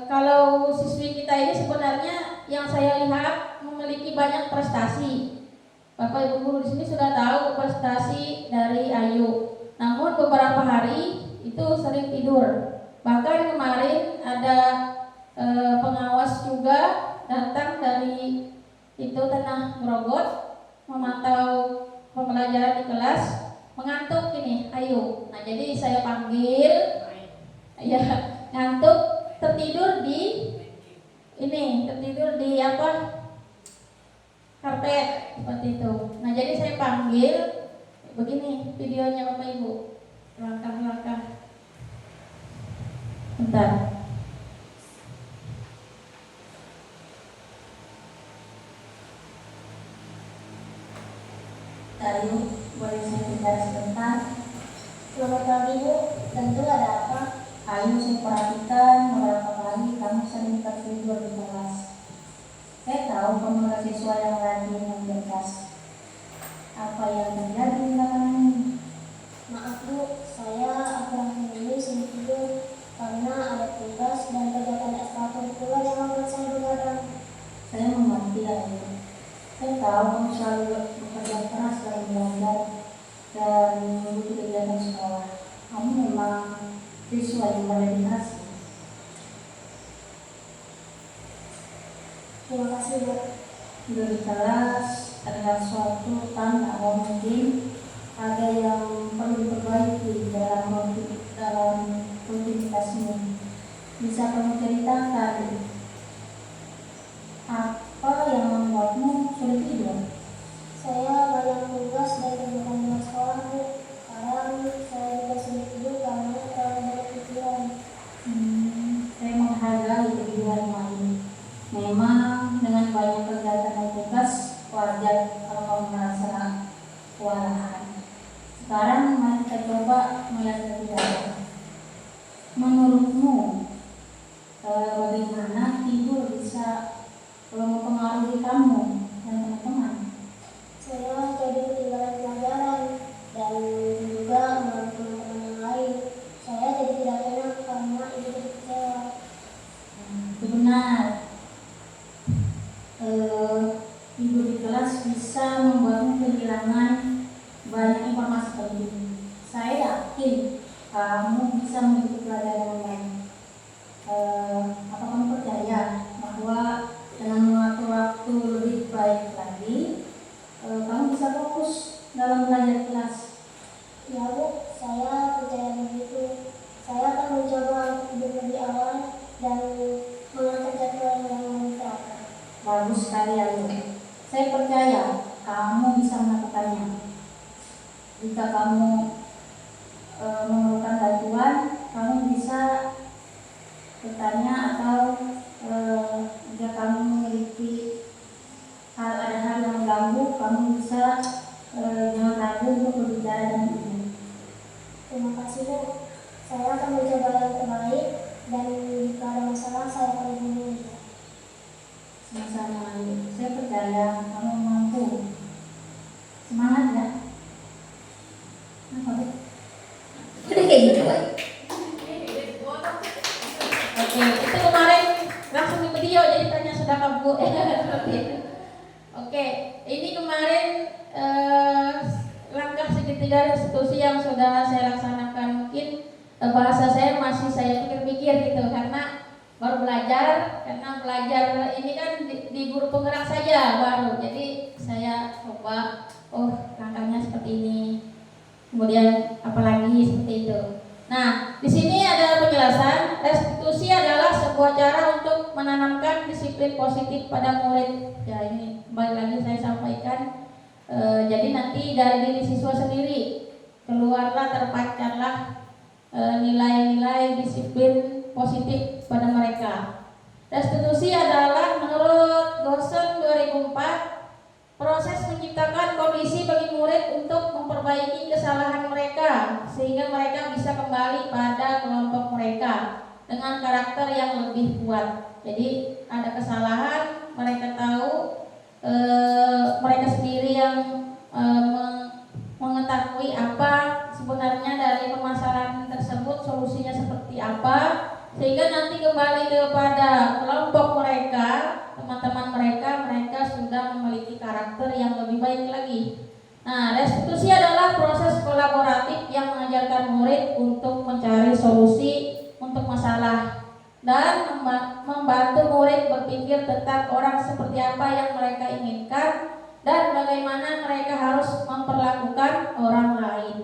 [SPEAKER 4] Kalau siswi kita ini sebenarnya yang saya lihat memiliki banyak prestasi. Bapak Ibu guru di sini sudah tahu prestasi dari Ayu. Namun beberapa hari itu sering tidur. Bahkan kemarin ada pengawas juga datang dari itu Tanah Grogot memantau pembelajaran di kelas, mengantuk ini Ayu. Nah, jadi saya panggil, ya ngantuk, tertidur di karpet seperti itu. Nah, jadi saya panggil, begini videonya Bapak Ibu, langkah-langkah. Bentar.
[SPEAKER 6] Ayu, boleh saya bicara sebentar? Selamat pagi Bu, tentu ada apa? Ayu, saya perhatikan beberapa kali kamu sering tertidur di kelas. Saya tahu kamu adalah siswa yang rajin dan cerdas. Apa yang terjadi belakangan ini? Maaf Bu, saya akhir-akhir ini sering tidur karena ada tugas dan kegiatan ekstrakurikuler yang membuat saya begadang. Saya mengerti Ayu. Saya tahu kamu selalu bekerja keras dalam belajar dan mengikuti kegiatan sekolah. Kamu memang siswa yang berdedikasi. Terima kasih Bu. Tidur di kelas adalah suatu tanda bahwa mungkin ada yang perlu diperbaiki dalam rutinitasmu. Bisa kamu ceritakan apa yang membuatmu sulit tidur? Saya banyak tugas dan kegiatan di sekolah Bu. Kadang saya juga sulit tidur karena terlalu banyak pikiran. Saya menghargai kebijakan ini. Memang dengan banyak kegiatan dan tugas wajar kalau kamu merasa kewalahan. Sekarang mari kita coba melihat lebih dalam. Menurutmu bagaimana tidur bisa mempengaruhi kamu dan teman-teman? Saya jadi ketinggalan pelajaran dan juga menurut teman-teman yang lain. Saya jadi tidak enak karena itu kecewa. Itu benar. Tidur di kelas bisa membuatmu kehilangan banyak informasi penting. Saya yakin kamu bisa mengikuti pelajaran yang lain. Apa kamu percaya bahwa dengan mengatur waktu lebih baik lagi, kamu bisa fokus dalam belajar kelas? Ya Bu, saya percaya begitu. Saya akan mencoba tidur lebih awal dan mengatur jadwal yang lebih teratur. Bagus sekali Ayu. Saya percaya kamu bisa melakukannya. Jika kamu memerlukan bantuan, kamu bisa bertanya atau jika kamu memiliki ada hal yang mengganggu, kamu bisa jangan ragu untuk berbicara dengan ibu. Terima kasih Bu. Saya akan mencoba yang terbaik dan jika ada masalah saya akan hubungi. Sama-sama Ayu. Saya percaya kamu mampu. Semangat ya. Apa Bu?
[SPEAKER 1] Udah kayak gitu Pak.
[SPEAKER 4] Oke, itu kemarin langsung di video jadi tanya sudah Bu. Seperti itu. Oke, ini kemarin langkah segitiga restitusi yang sudah saya laksanakan. Mungkin bahasa saya masih saya pikir-pikir gitu karena baru belajar, karena belajar ini kan di guru penggerak saja baru. Jadi saya coba, langkahnya seperti ini. Kemudian apalagi seperti itu. Nah, di sini ada penjelasan. Restitusi adalah sebuah cara untuk menanamkan disiplin positif pada murid. Ya, ini kembali lagi saya sampaikan. Jadi nanti dari diri siswa sendiri keluarlah, terpancarlah nilai-nilai disiplin positif pada mereka. Restitusi adalah menurut dosen 2004 proses menciptakan kondisi bagi murid untuk memperbaiki kesalahan mereka sehingga mereka bisa kembali pada kelompok mereka dengan karakter yang lebih kuat. Jadi ada kesalahan, mereka tahu, mereka sendiri yang mengetahui apa sebenarnya dari permasalahan tersebut, solusinya seperti apa, sehingga nanti kembali kepada kelompok mereka, teman-teman mereka sudah memiliki karakter yang lebih baik lagi. Nah, restitusi adalah proses kolaboratif yang mengajarkan murid untuk mencari solusi untuk masalah dan membantu murid berpikir tentang orang seperti apa yang mereka inginkan dan bagaimana mereka harus memperlakukan orang lain.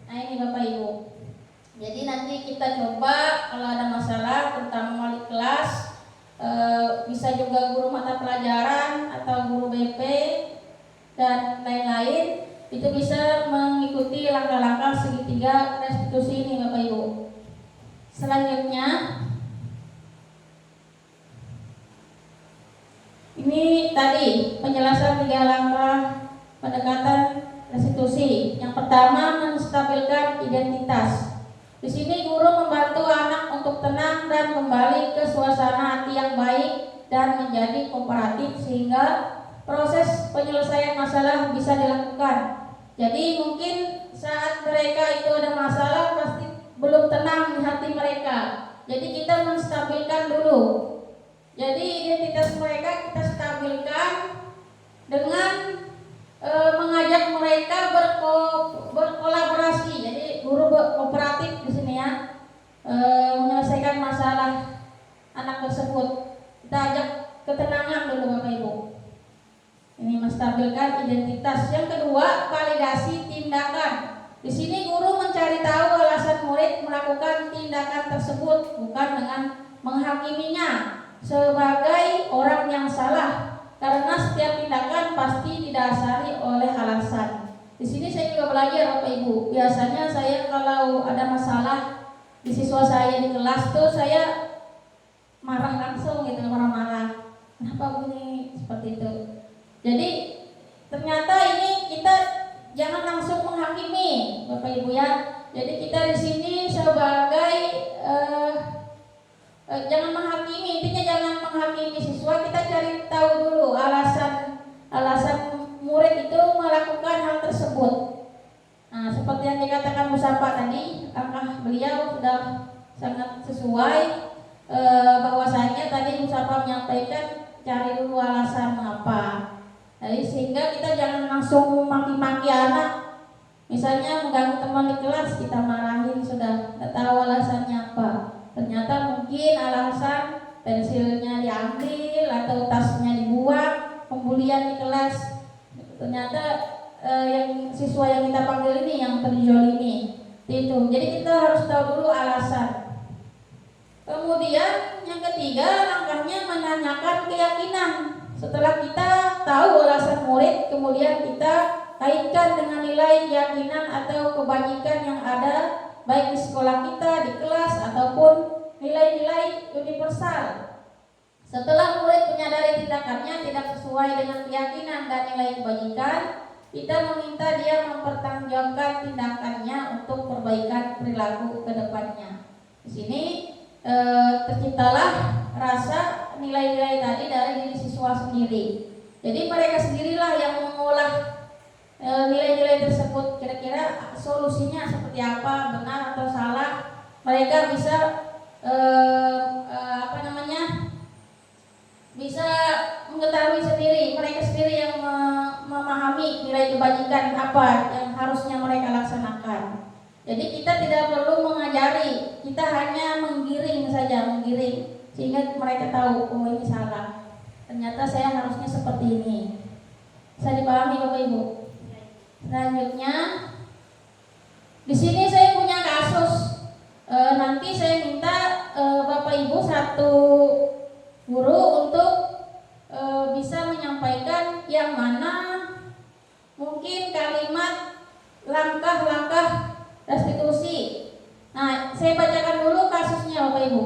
[SPEAKER 4] Nah, ini Bapak Ibu. Jadi nanti kita coba kalau ada masalah, terutama wali kelas, bisa juga guru mata pelajaran atau guru BP dan lain-lain, itu bisa mengikuti langkah-langkah segitiga restitusi ini Bapak Ibu. Selanjutnya, ini tadi penjelasan 3 langkah pendekatan restitusi. Yang pertama, menstabilkan identitas. Di sini guru membantu anak untuk tenang dan kembali ke suasana hati yang baik dan menjadi kooperatif sehingga proses penyelesaian masalah bisa dilakukan. Jadi mungkin saat mereka itu ada masalah pasti belum tenang di hati mereka. Jadi kita menstabilkan dulu. Jadi identitas mereka kita stabilkan dengan mengajak mereka berkolaborasi. Jadi guru kooperatif di sini ya, menyelesaikan masalah anak tersebut. Kita ajak ketenangan dulu Bapak Ibu. Ini menstabilkan identitas. Yang kedua, validasi tindakan. Di sini guru mencari tahu alasan murid melakukan tindakan tersebut, bukan dengan menghakiminya sebagai orang yang salah. Karena setiap tindakan pasti didasari oleh alasan. Di sini saya juga belajar Bapak Ibu. Biasanya saya kalau ada masalah di siswa saya di kelas tuh saya marah langsung gitu, marah-marah. Kenapa begini seperti itu? Jadi ternyata ini kita jangan langsung menghakimi Bapak Ibu ya. Jadi kita di sini sebagai jangan menghakimi, intinya jangan menghakimi siswa, kita cari tahu dulu alasan murid itu melakukan hal tersebut. Nah, seperti yang dikatakan Bu Sapa tadi, langkah beliau sudah sangat sesuai, bahwasanya tadi Bu Sapa menyampaikan cari dulu alasan mengapa. Jadi sehingga kita jangan langsung maki-maki anak, misalnya mengganggu teman di kelas kita marahin sudah tidak tahu alasannya apa. Ternyata mungkin alasan pensilnya diambil atau tasnya dibuang, pembulian di kelas. Ternyata yang siswa yang kita panggil ini yang terzolimi itu. Jadi kita harus tahu dulu alasan. Kemudian yang ketiga, langkahnya menanyakan keyakinan. Setelah kita tahu alasan murid, kemudian kita kaitkan dengan nilai keyakinan atau kebajikan yang ada baik di sekolah kita, di kelas, ataupun nilai-nilai universal. Setelah murid menyadari tindakannya tidak sesuai dengan keyakinan dan nilai kebajikan, kita meminta dia mempertanggungjawabkan tindakannya untuk perbaikan perilaku ke depannya. Di sini terciptalah rasa nilai-nilai tadi dari diri siswa sendiri. Jadi mereka sendirilah yang mengolah nilai-nilai tersebut, kira-kira solusinya seperti apa, benar atau salah. Mereka bisa bisa mengetahui sendiri, mereka sendiri yang memahami nilai kebajikan apa yang harusnya mereka laksanakan. Jadi kita tidak perlu mengajari, kita hanya menggiring saja, sehingga mereka tahu, oh ini salah. Ternyata saya harusnya seperti ini. Bisa dipahami Bapak Ibu? Selanjutnya, di sini saya punya kasus. Nanti saya minta Bapak Ibu satu guru untuk bisa menyampaikan yang mana mungkin kalimat langkah-langkah restitusi. Nah, saya bacakan dulu kasusnya Bapak Ibu.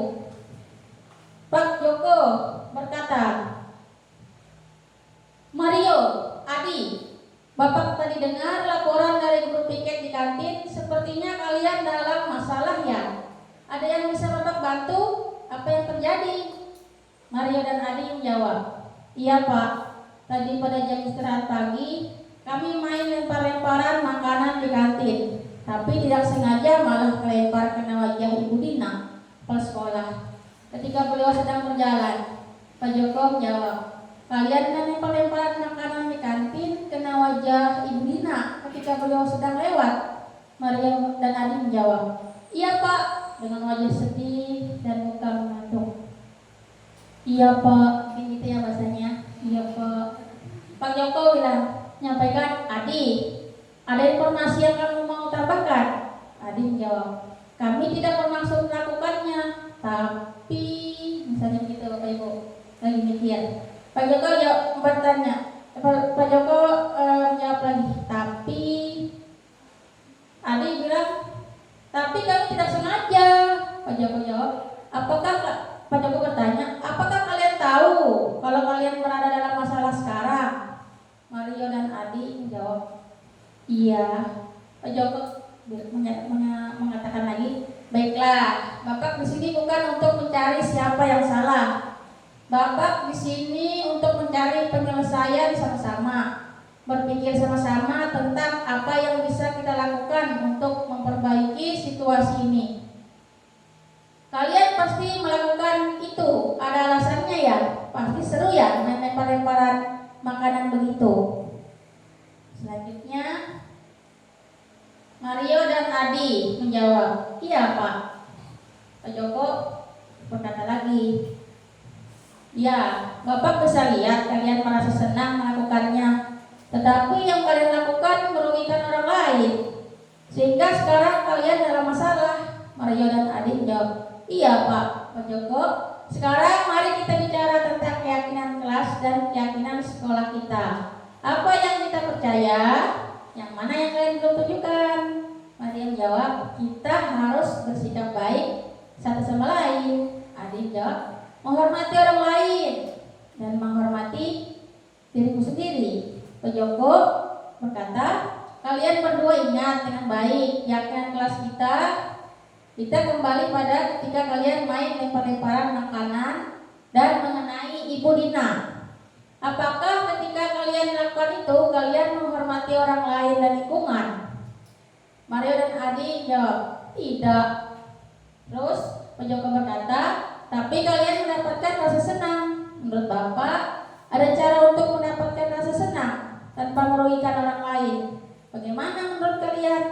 [SPEAKER 4] Pak Joko berkata, Mario, Adi, Bapak tadi dengar laporan dari guru piket di kantin. Sepertinya kalian dalam masalah ya. Ada yang bisa Bapak bantu? Apa yang terjadi? Mario dan Adi menjawab, iya Pak, tadi pada jam istirahat pagi kami main lempar-lemparan makanan di kantin. Tapi tidak sengaja malah kelempar kena wajah Ibu Dina, kepala sekolah. Ketika beliau sedang berjalan, Pak Joko menjawab, kalian lempar-lemparan makanan di kantin kena wajah Ibu Dina ketika beliau sedang lewat. Mario dan Adi menjawab, iya Pak, dengan wajah sedih dan muka mengantuk. Iya Pak, ini ya bahasanya. Iya Pak. Pak Joko bilang, nyampaikan, Adi, ada informasi yang kamu mau tambahkan? Adi menjawab, kami tidak bermaksud melakukannya, tapi misalnya gitu Bapak Ibu lagi mikir. Pak Joko bertanya, Pak Joko menjawab lagi, tapi Adi bilang, tapi kami tidak sengaja. Pak Joko jawab, Pak Joko bertanya, apakah kalian tahu kalau kalian berada dalam masalah sekarang? Mario dan Adi menjawab, Ya, Pak Joko mengatakan lagi, baiklah, Bapak di sini bukan untuk mencari siapa yang salah. Bapak di sini untuk mencari penyelesaian sama-sama, berpikir sama-sama tentang apa yang bisa kita lakukan untuk memperbaiki situasi ini. Kalian pasti melakukan itu, ada alasannya ya, pasti seru ya main lempar-lemparan makanan begitu. Selanjutnya Mario dan Adi menjawab, iya Pak. Pak Joko berkata lagi, ya Bapak bisa lihat kalian merasa senang melakukannya, tetapi yang kalian lakukan merugikan orang lain, sehingga sekarang kalian dalam masalah. Mario dan Adi menjawab, iya Pak. Pak Joko, sekarang mari kita bicara tentang keyakinan kelas dan keyakinan sekolah kita. Apa yang kita percaya, yang mana yang kalian belum tunjukkan? Maria menjawab, kita harus bersikap baik satu sama lain. Adi menjawab, menghormati orang lain dan menghormati dirimu sendiri. Pak Joko berkata, kalian berdua ingat dengan baik keyakinan kelas kita. Kita kembali pada ketika kalian main lempar-lemparan makanan dan mengenai Ibu Dina. Apakah ketika kalian melakukan itu, kalian menghormati orang lain dan lingkungan? Mario dan Adi jawab, tidak. Terus Pak Joko berkata, tapi kalian mendapatkan rasa senang. Menurut Bapak, ada cara untuk mendapatkan rasa senang tanpa merugikan orang lain. Bagaimana menurut kalian?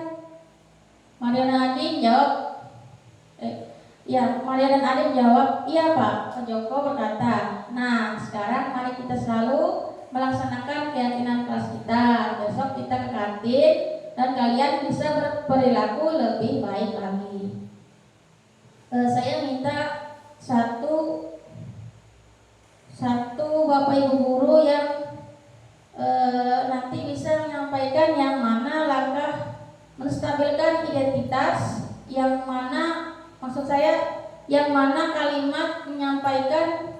[SPEAKER 4] Mario dan Adi jawab, Maria dan Adi menjawab, iya Pak. Pak Joko berkata, nah sekarang mari kita selalu melaksanakan keyakinan kelas kita. Besok kita ke kantin dan kalian bisa berperilaku lebih baik lagi. Saya minta satu Bapak Ibu guru yang nanti bisa menyampaikan yang mana langkah menstabilkan identitas, yang mana maksud saya yang mana kalimat menyampaikan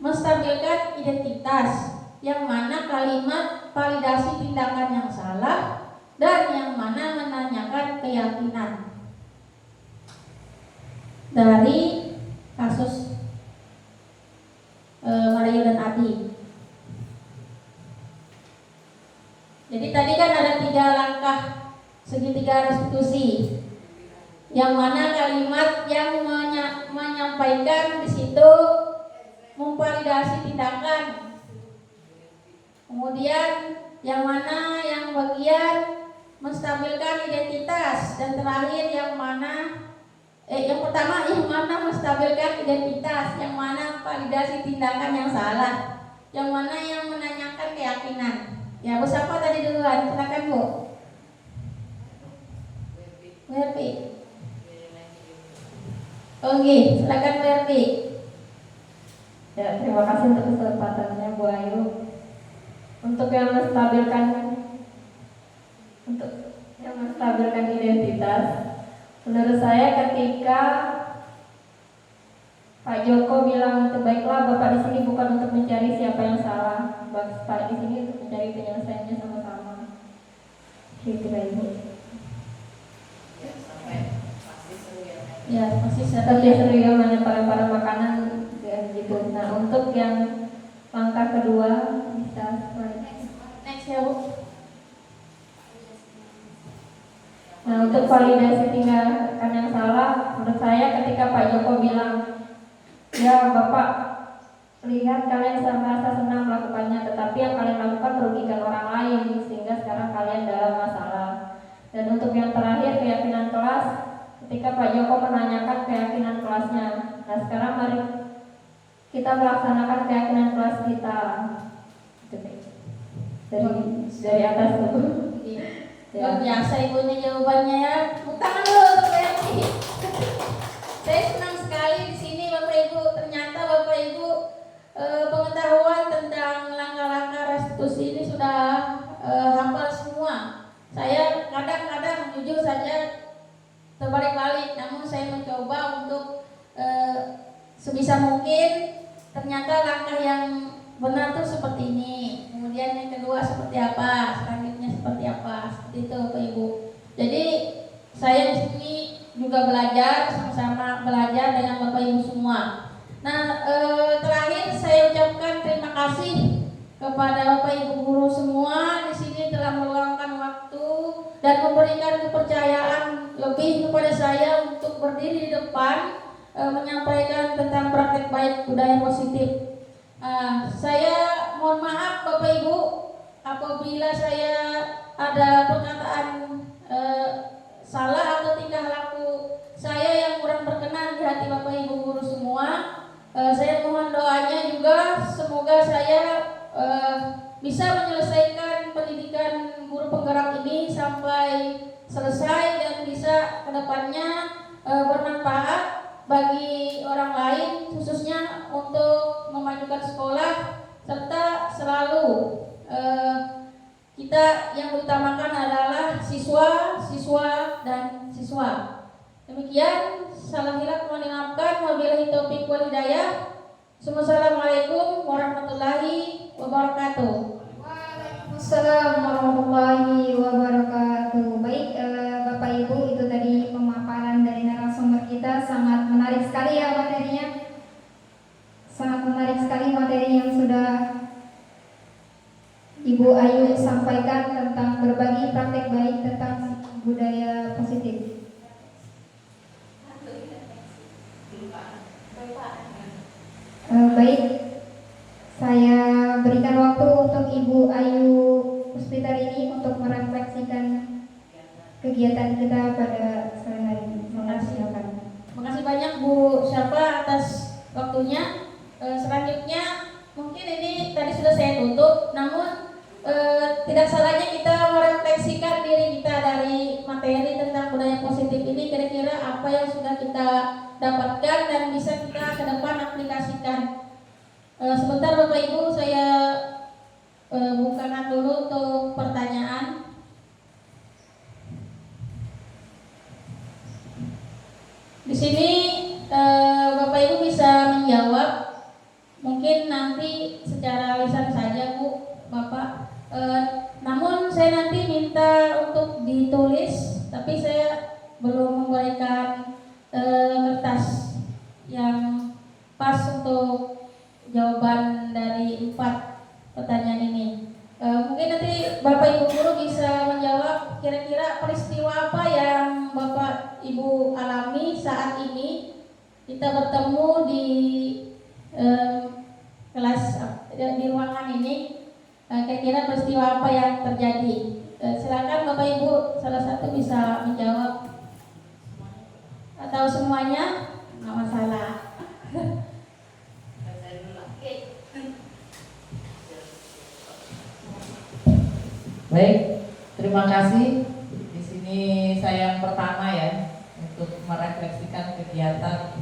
[SPEAKER 4] menstabilkan identitas, yang mana kalimat validasi tindakan yang salah, dan yang mana menanyakan keyakinan. Dari kasus Mario dan Adi. Jadi tadi kan ada 3 langkah segitiga restitusi, yang mana kalimat yang menyampaikan di situ memvalidasi tindakan. Kemudian yang mana yang bagian menstabilkan identitas, dan terakhir yang mana yang pertama yang mana menstabilkan identitas, yang mana validasi tindakan yang salah, yang mana yang menanyakan keyakinan. Ya, Bu siapa tadi duluan? Silakan Bu. Werbi. Oke, silakan Werbi.
[SPEAKER 5] Ya, terima kasih untuk kesempatannya Bu Ayu. Untuk yang menstabilkan identitas, menurut saya ketika Pak Joko bilang, baiklah Bapak di sini bukan untuk mencari siapa yang salah, Bapak di sini untuk mencari penyelesaiannya sama-sama. Gitu Ibu. Ya, masih seru ya melempar-lempar makanan gitu. Nah, untuk yang langkah kedua bisa
[SPEAKER 4] Next ya Bu.
[SPEAKER 5] Nah, untuk validasi tindakan yang salah, menurut saya ketika Pak Joko bilang, ya Bapak lihat kalian merasa senang melakukannya, tetapi yang kalian lakukan merugikan orang lain, sehingga sekarang kalian dalam masalah. Dan untuk yang terakhir, keyakinan kelas, ketika Pak Joko menanyakan keyakinan kelasnya. Nah, sekarang mari kita melaksanakan keyakinan kelas kita. Dari atas dulu.
[SPEAKER 4] Luar biasa ibunya jawabannya ya. Tepuk tangan dulu untuk Werbi. Saya senang sekali di sini Bapak Ibu. Ternyata Bapak Ibu pengetahuan tentang langkah-langkah restitusi ini sudah hafal semua. Saya kadang-kadang jujur saja terbalik-balik, namun saya mencoba untuk sebisa mungkin. Ternyata langkah yang benar tuh seperti ini. Kemudian yang kedua seperti apa? Selanjutnya maunya seperti apa, seperti itu Bapak Ibu. Jadi saya di sini juga belajar, sama-sama belajar dengan Bapak Ibu semua. Nah, terakhir saya ucapkan terima kasih kepada Bapak Ibu guru semua di sini telah meluangkan waktu dan memberikan kepercayaan lebih kepada saya untuk berdiri di depan menyampaikan tentang praktek baik budaya positif. Saya mohon maaf Bapak Ibu apabila saya ada perkataan salah atau tingkah laku saya yang kurang berkenan di hati Bapak Ibu guru semua. Saya mohon doanya juga semoga saya bisa menyelesaikan pendidikan guru penggerak ini sampai selesai dan bisa kedepannya bermanfaat bagi orang lain, khususnya untuk memajukan sekolah, serta selalu kita yang diutamakan adalah siswa, dan siswa. Demikian, salah hilaf mohon dimaafkan. Wabillahi taufiq wal hidayah. Assalamualaikum warahmatullahi wabarakatuh.
[SPEAKER 1] Waalaikumsalam warahmatullahi wabarakatuh. Baik, Bapak Ibu, itu tadi pemaparan dari narasumber kita, sangat menarik sekali ya materinya. Sangat menarik sekali materi yang sudah Ibu Ayu sampaikan tentang berbagi praktek baik tentang budaya positif. Baik, saya berikan waktu untuk Ibu Ayu Puspitarini untuk merefleksikan kegiatan kita pada sore hari ini. Terima kasih.
[SPEAKER 4] Terima kasih banyak Bu Syafa atas waktunya. Selanjutnya mungkin ini tadi sudah saya tutup, namun tidak salahnya kita merefleksikan diri kita dari materi tentang budaya positif ini, kira-kira apa yang sudah kita dapatkan dan bisa kita ke depan aplikasikan. Sebentar Bapak Ibu, saya bukakan dulu untuk pertanyaan. Di sini Bapak Ibu bisa menjawab, mungkin nanti secara lisan saja Bu, Bapak. Namun saya nanti minta untuk ditulis, tapi saya belum memberikan kertas yang pas untuk jawaban dari 4 pertanyaan ini. Mungkin nanti Bapak Ibu guru bisa menjawab kira-kira peristiwa apa yang Bapak Ibu alami saat ini kita bertemu di kelas di ruangan ini. Kira-kira peristiwa apa yang terjadi? Silakan Bapak Ibu salah satu bisa menjawab atau semuanya, nggak masalah.
[SPEAKER 2] Baik, terima kasih. Di sini saya yang pertama ya untuk merefleksikan kegiatan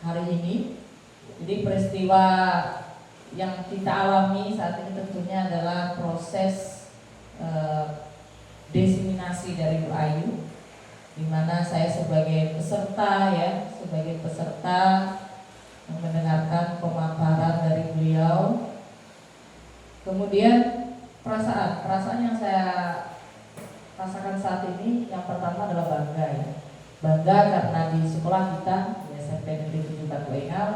[SPEAKER 2] hari ini. Jadi peristiwa yang kita alami saat ini tentunya adalah proses diseminasi dari Bu Ayu, di mana saya sebagai peserta mendengarkan pemaparan dari beliau. Kemudian perasaan yang saya rasakan saat ini yang pertama adalah bangga ya. Bangga karena di sekolah kita di SMP Negeri 7 Batu Engal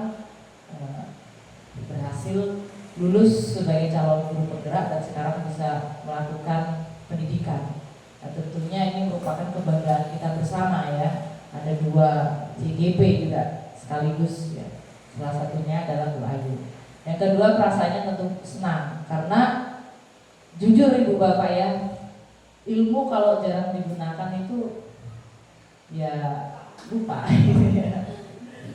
[SPEAKER 2] berhasil lulus sebagai calon guru penggerak dan sekarang bisa melakukan pendidikan. Nah, tentunya ini merupakan kebanggaan kita bersama ya. Ada 2 CGP juga sekaligus ya. Salah satunya adalah Bu Ayu. Yang kedua perasaannya tentu senang karena jujur Ibu Bapak ya, ilmu kalau jarang digunakan itu ya lupa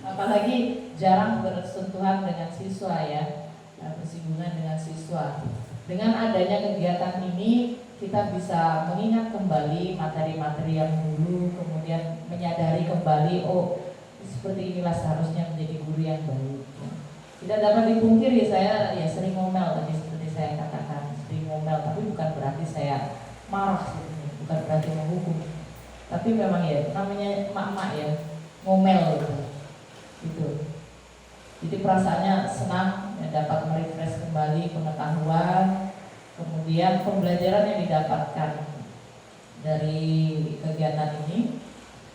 [SPEAKER 2] apalagi jarang bersentuhan dengan siswa ya, bersinggungan dengan siswa. Dengan adanya kegiatan ini kita bisa mengingat kembali materi-materi yang dulu, kemudian menyadari kembali seperti inilah seharusnya menjadi guru yang baik. Tidak dapat dipungkiri saya ya sering ngomel tadi seperti saya katakan, sering ngomel, tapi bukan berarti saya marah sebenarnya, bukan berarti menghukum. Tapi memang ya namanya emak-emak ya, ngomel gitu. Jadi perasaannya senang ya, dapat merefresh kembali pengetahuan, Kemudian pembelajaran yang didapatkan dari kegiatan ini,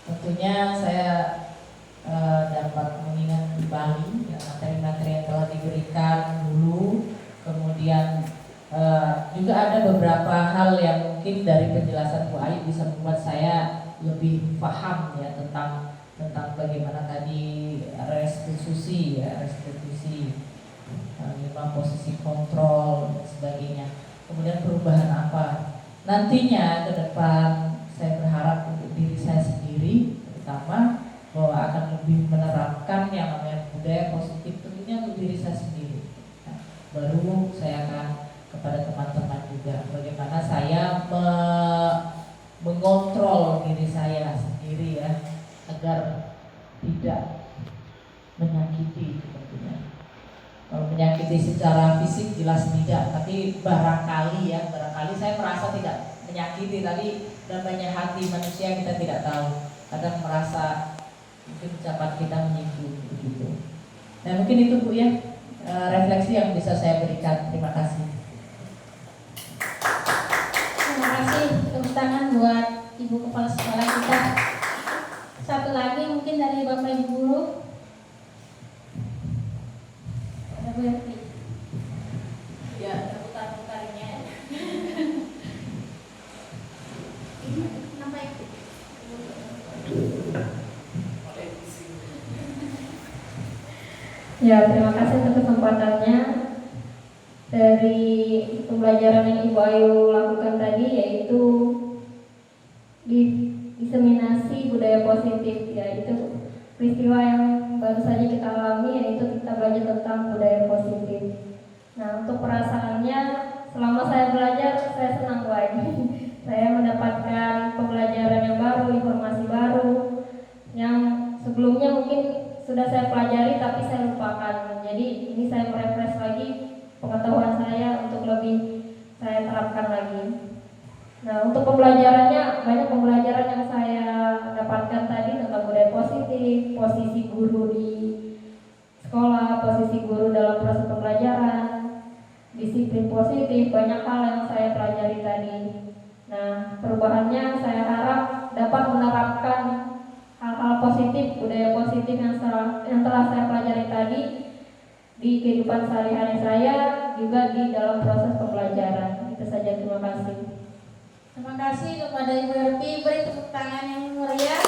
[SPEAKER 2] tentunya saya dapat mengingat kembali ya, materi-materi yang telah diberikan dulu. Kemudian juga ada beberapa hal yang mungkin dari penjelasan Bu Ayu bisa membuat saya lebih paham ya tentang bagaimana tadi restitusi, posisi kontrol dan sebagainya. Kemudian perubahan apa nantinya ke depan, saya berharap untuk diri saya sendiri terutama bahwa akan lebih menerapkan yang namanya budaya positif tentunya untuk diri saya sendiri. Nah, baru saya akan kepada teman-teman juga bagaimana saya mengontrol diri saya sendiri ya agar tidak menyakiti tentunya. Kalau menyakiti secara fisik jelas tidak, tapi barangkali saya merasa tidak menyakiti, tapi namanya hati manusia kita tidak tahu. Kadang merasa mungkin ucapan kita menyinggung begitu. Nah mungkin itu Bu ya refleksi yang bisa saya berikan. Terima kasih.
[SPEAKER 4] Terima kasih, tepuk tangan buat Ibu Kepala Sekolah kita. Satu lagi mungkin dari Bapak Ibu Guru. Ada Bu Erti.
[SPEAKER 2] Ya, putar-putarnya.
[SPEAKER 5] Ya, terima kasih untuk kesempatannya. Dari pembelajaran yang Ibu Ayu lakukan tadi, yaitu diseminasi budaya positif, yaitu peristiwa yang baru saja kita alami, yaitu kita belajar tentang budaya positif. Nah, untuk perasaannya, selama saya belajar, saya senang lagi. Saya mendapatkan pembelajaran yang baru, informasi baru, yang sebelumnya mungkin sudah saya pelajari tapi saya lupakan. Jadi ini saya merefresh lagi pengetahuan saya untuk lebih saya terapkan lagi. Nah, untuk pembelajarannya, banyak pembelajaran yang saya dapatkan tadi tentang budaya positif, posisi guru di sekolah, posisi guru dalam proses pembelajaran, disiplin positif, banyak hal yang saya pelajari tadi. Nah, perubahannya saya harap dapat menerapkan hal-hal positif, budaya positif yang telah saya pelajari tadi di kehidupan sehari-hari saya, juga di dalam proses pembelajaran. Itu saja, terima kasih.
[SPEAKER 4] Terima kasih kepada Ibu Erti. Beri tepuk tangan yang meriah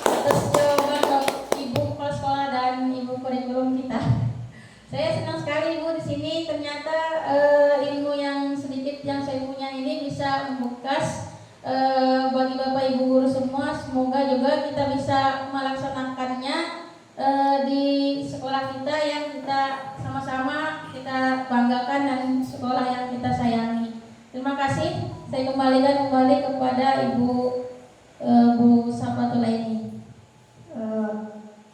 [SPEAKER 4] atas jawaban Ibu Kepala Sekolah dan Ibu Kurikulum kita. Saya senang sekali Ibu di sini. Ternyata ilmu yang sedikit yang saya punya ini bisa membekas bagi Bapak Ibu guru semua. Semoga juga kita bisa melaksanakannya di sekolah kita yang kita sama-sama kita banggakan dan sekolah yang kita sayangi. Terima kasih. Saya kembalikan kepada Ibu Bu Sapatulaini.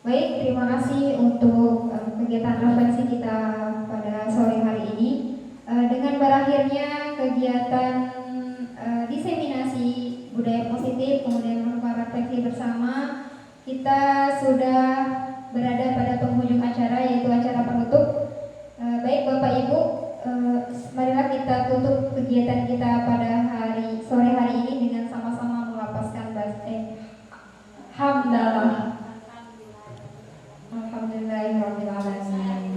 [SPEAKER 1] Baik, terima kasih untuk kegiatan refleksi kita pada sore hari ini. Dengan berakhirnya kegiatan diseminasi budaya positif, kemudian melakukan refleksi bersama, kita sudah berada pada penghujung acara, yaitu acara penutup. Baik Bapak Ibu, marilah kita tutup kegiatan kita pada sore hari ini dengan sama-sama melapaskan hamdalah. Alhamdulillahirrahmanirrahim.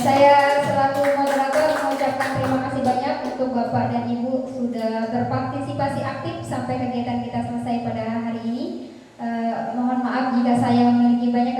[SPEAKER 1] Saya selaku moderator mengucapkan terima kasih banyak untuk Bapak dan Ibu sudah berpartisipasi aktif sampai kegiatan kita selesai pada hari ini. Mohon maaf jika saya memiliki banyak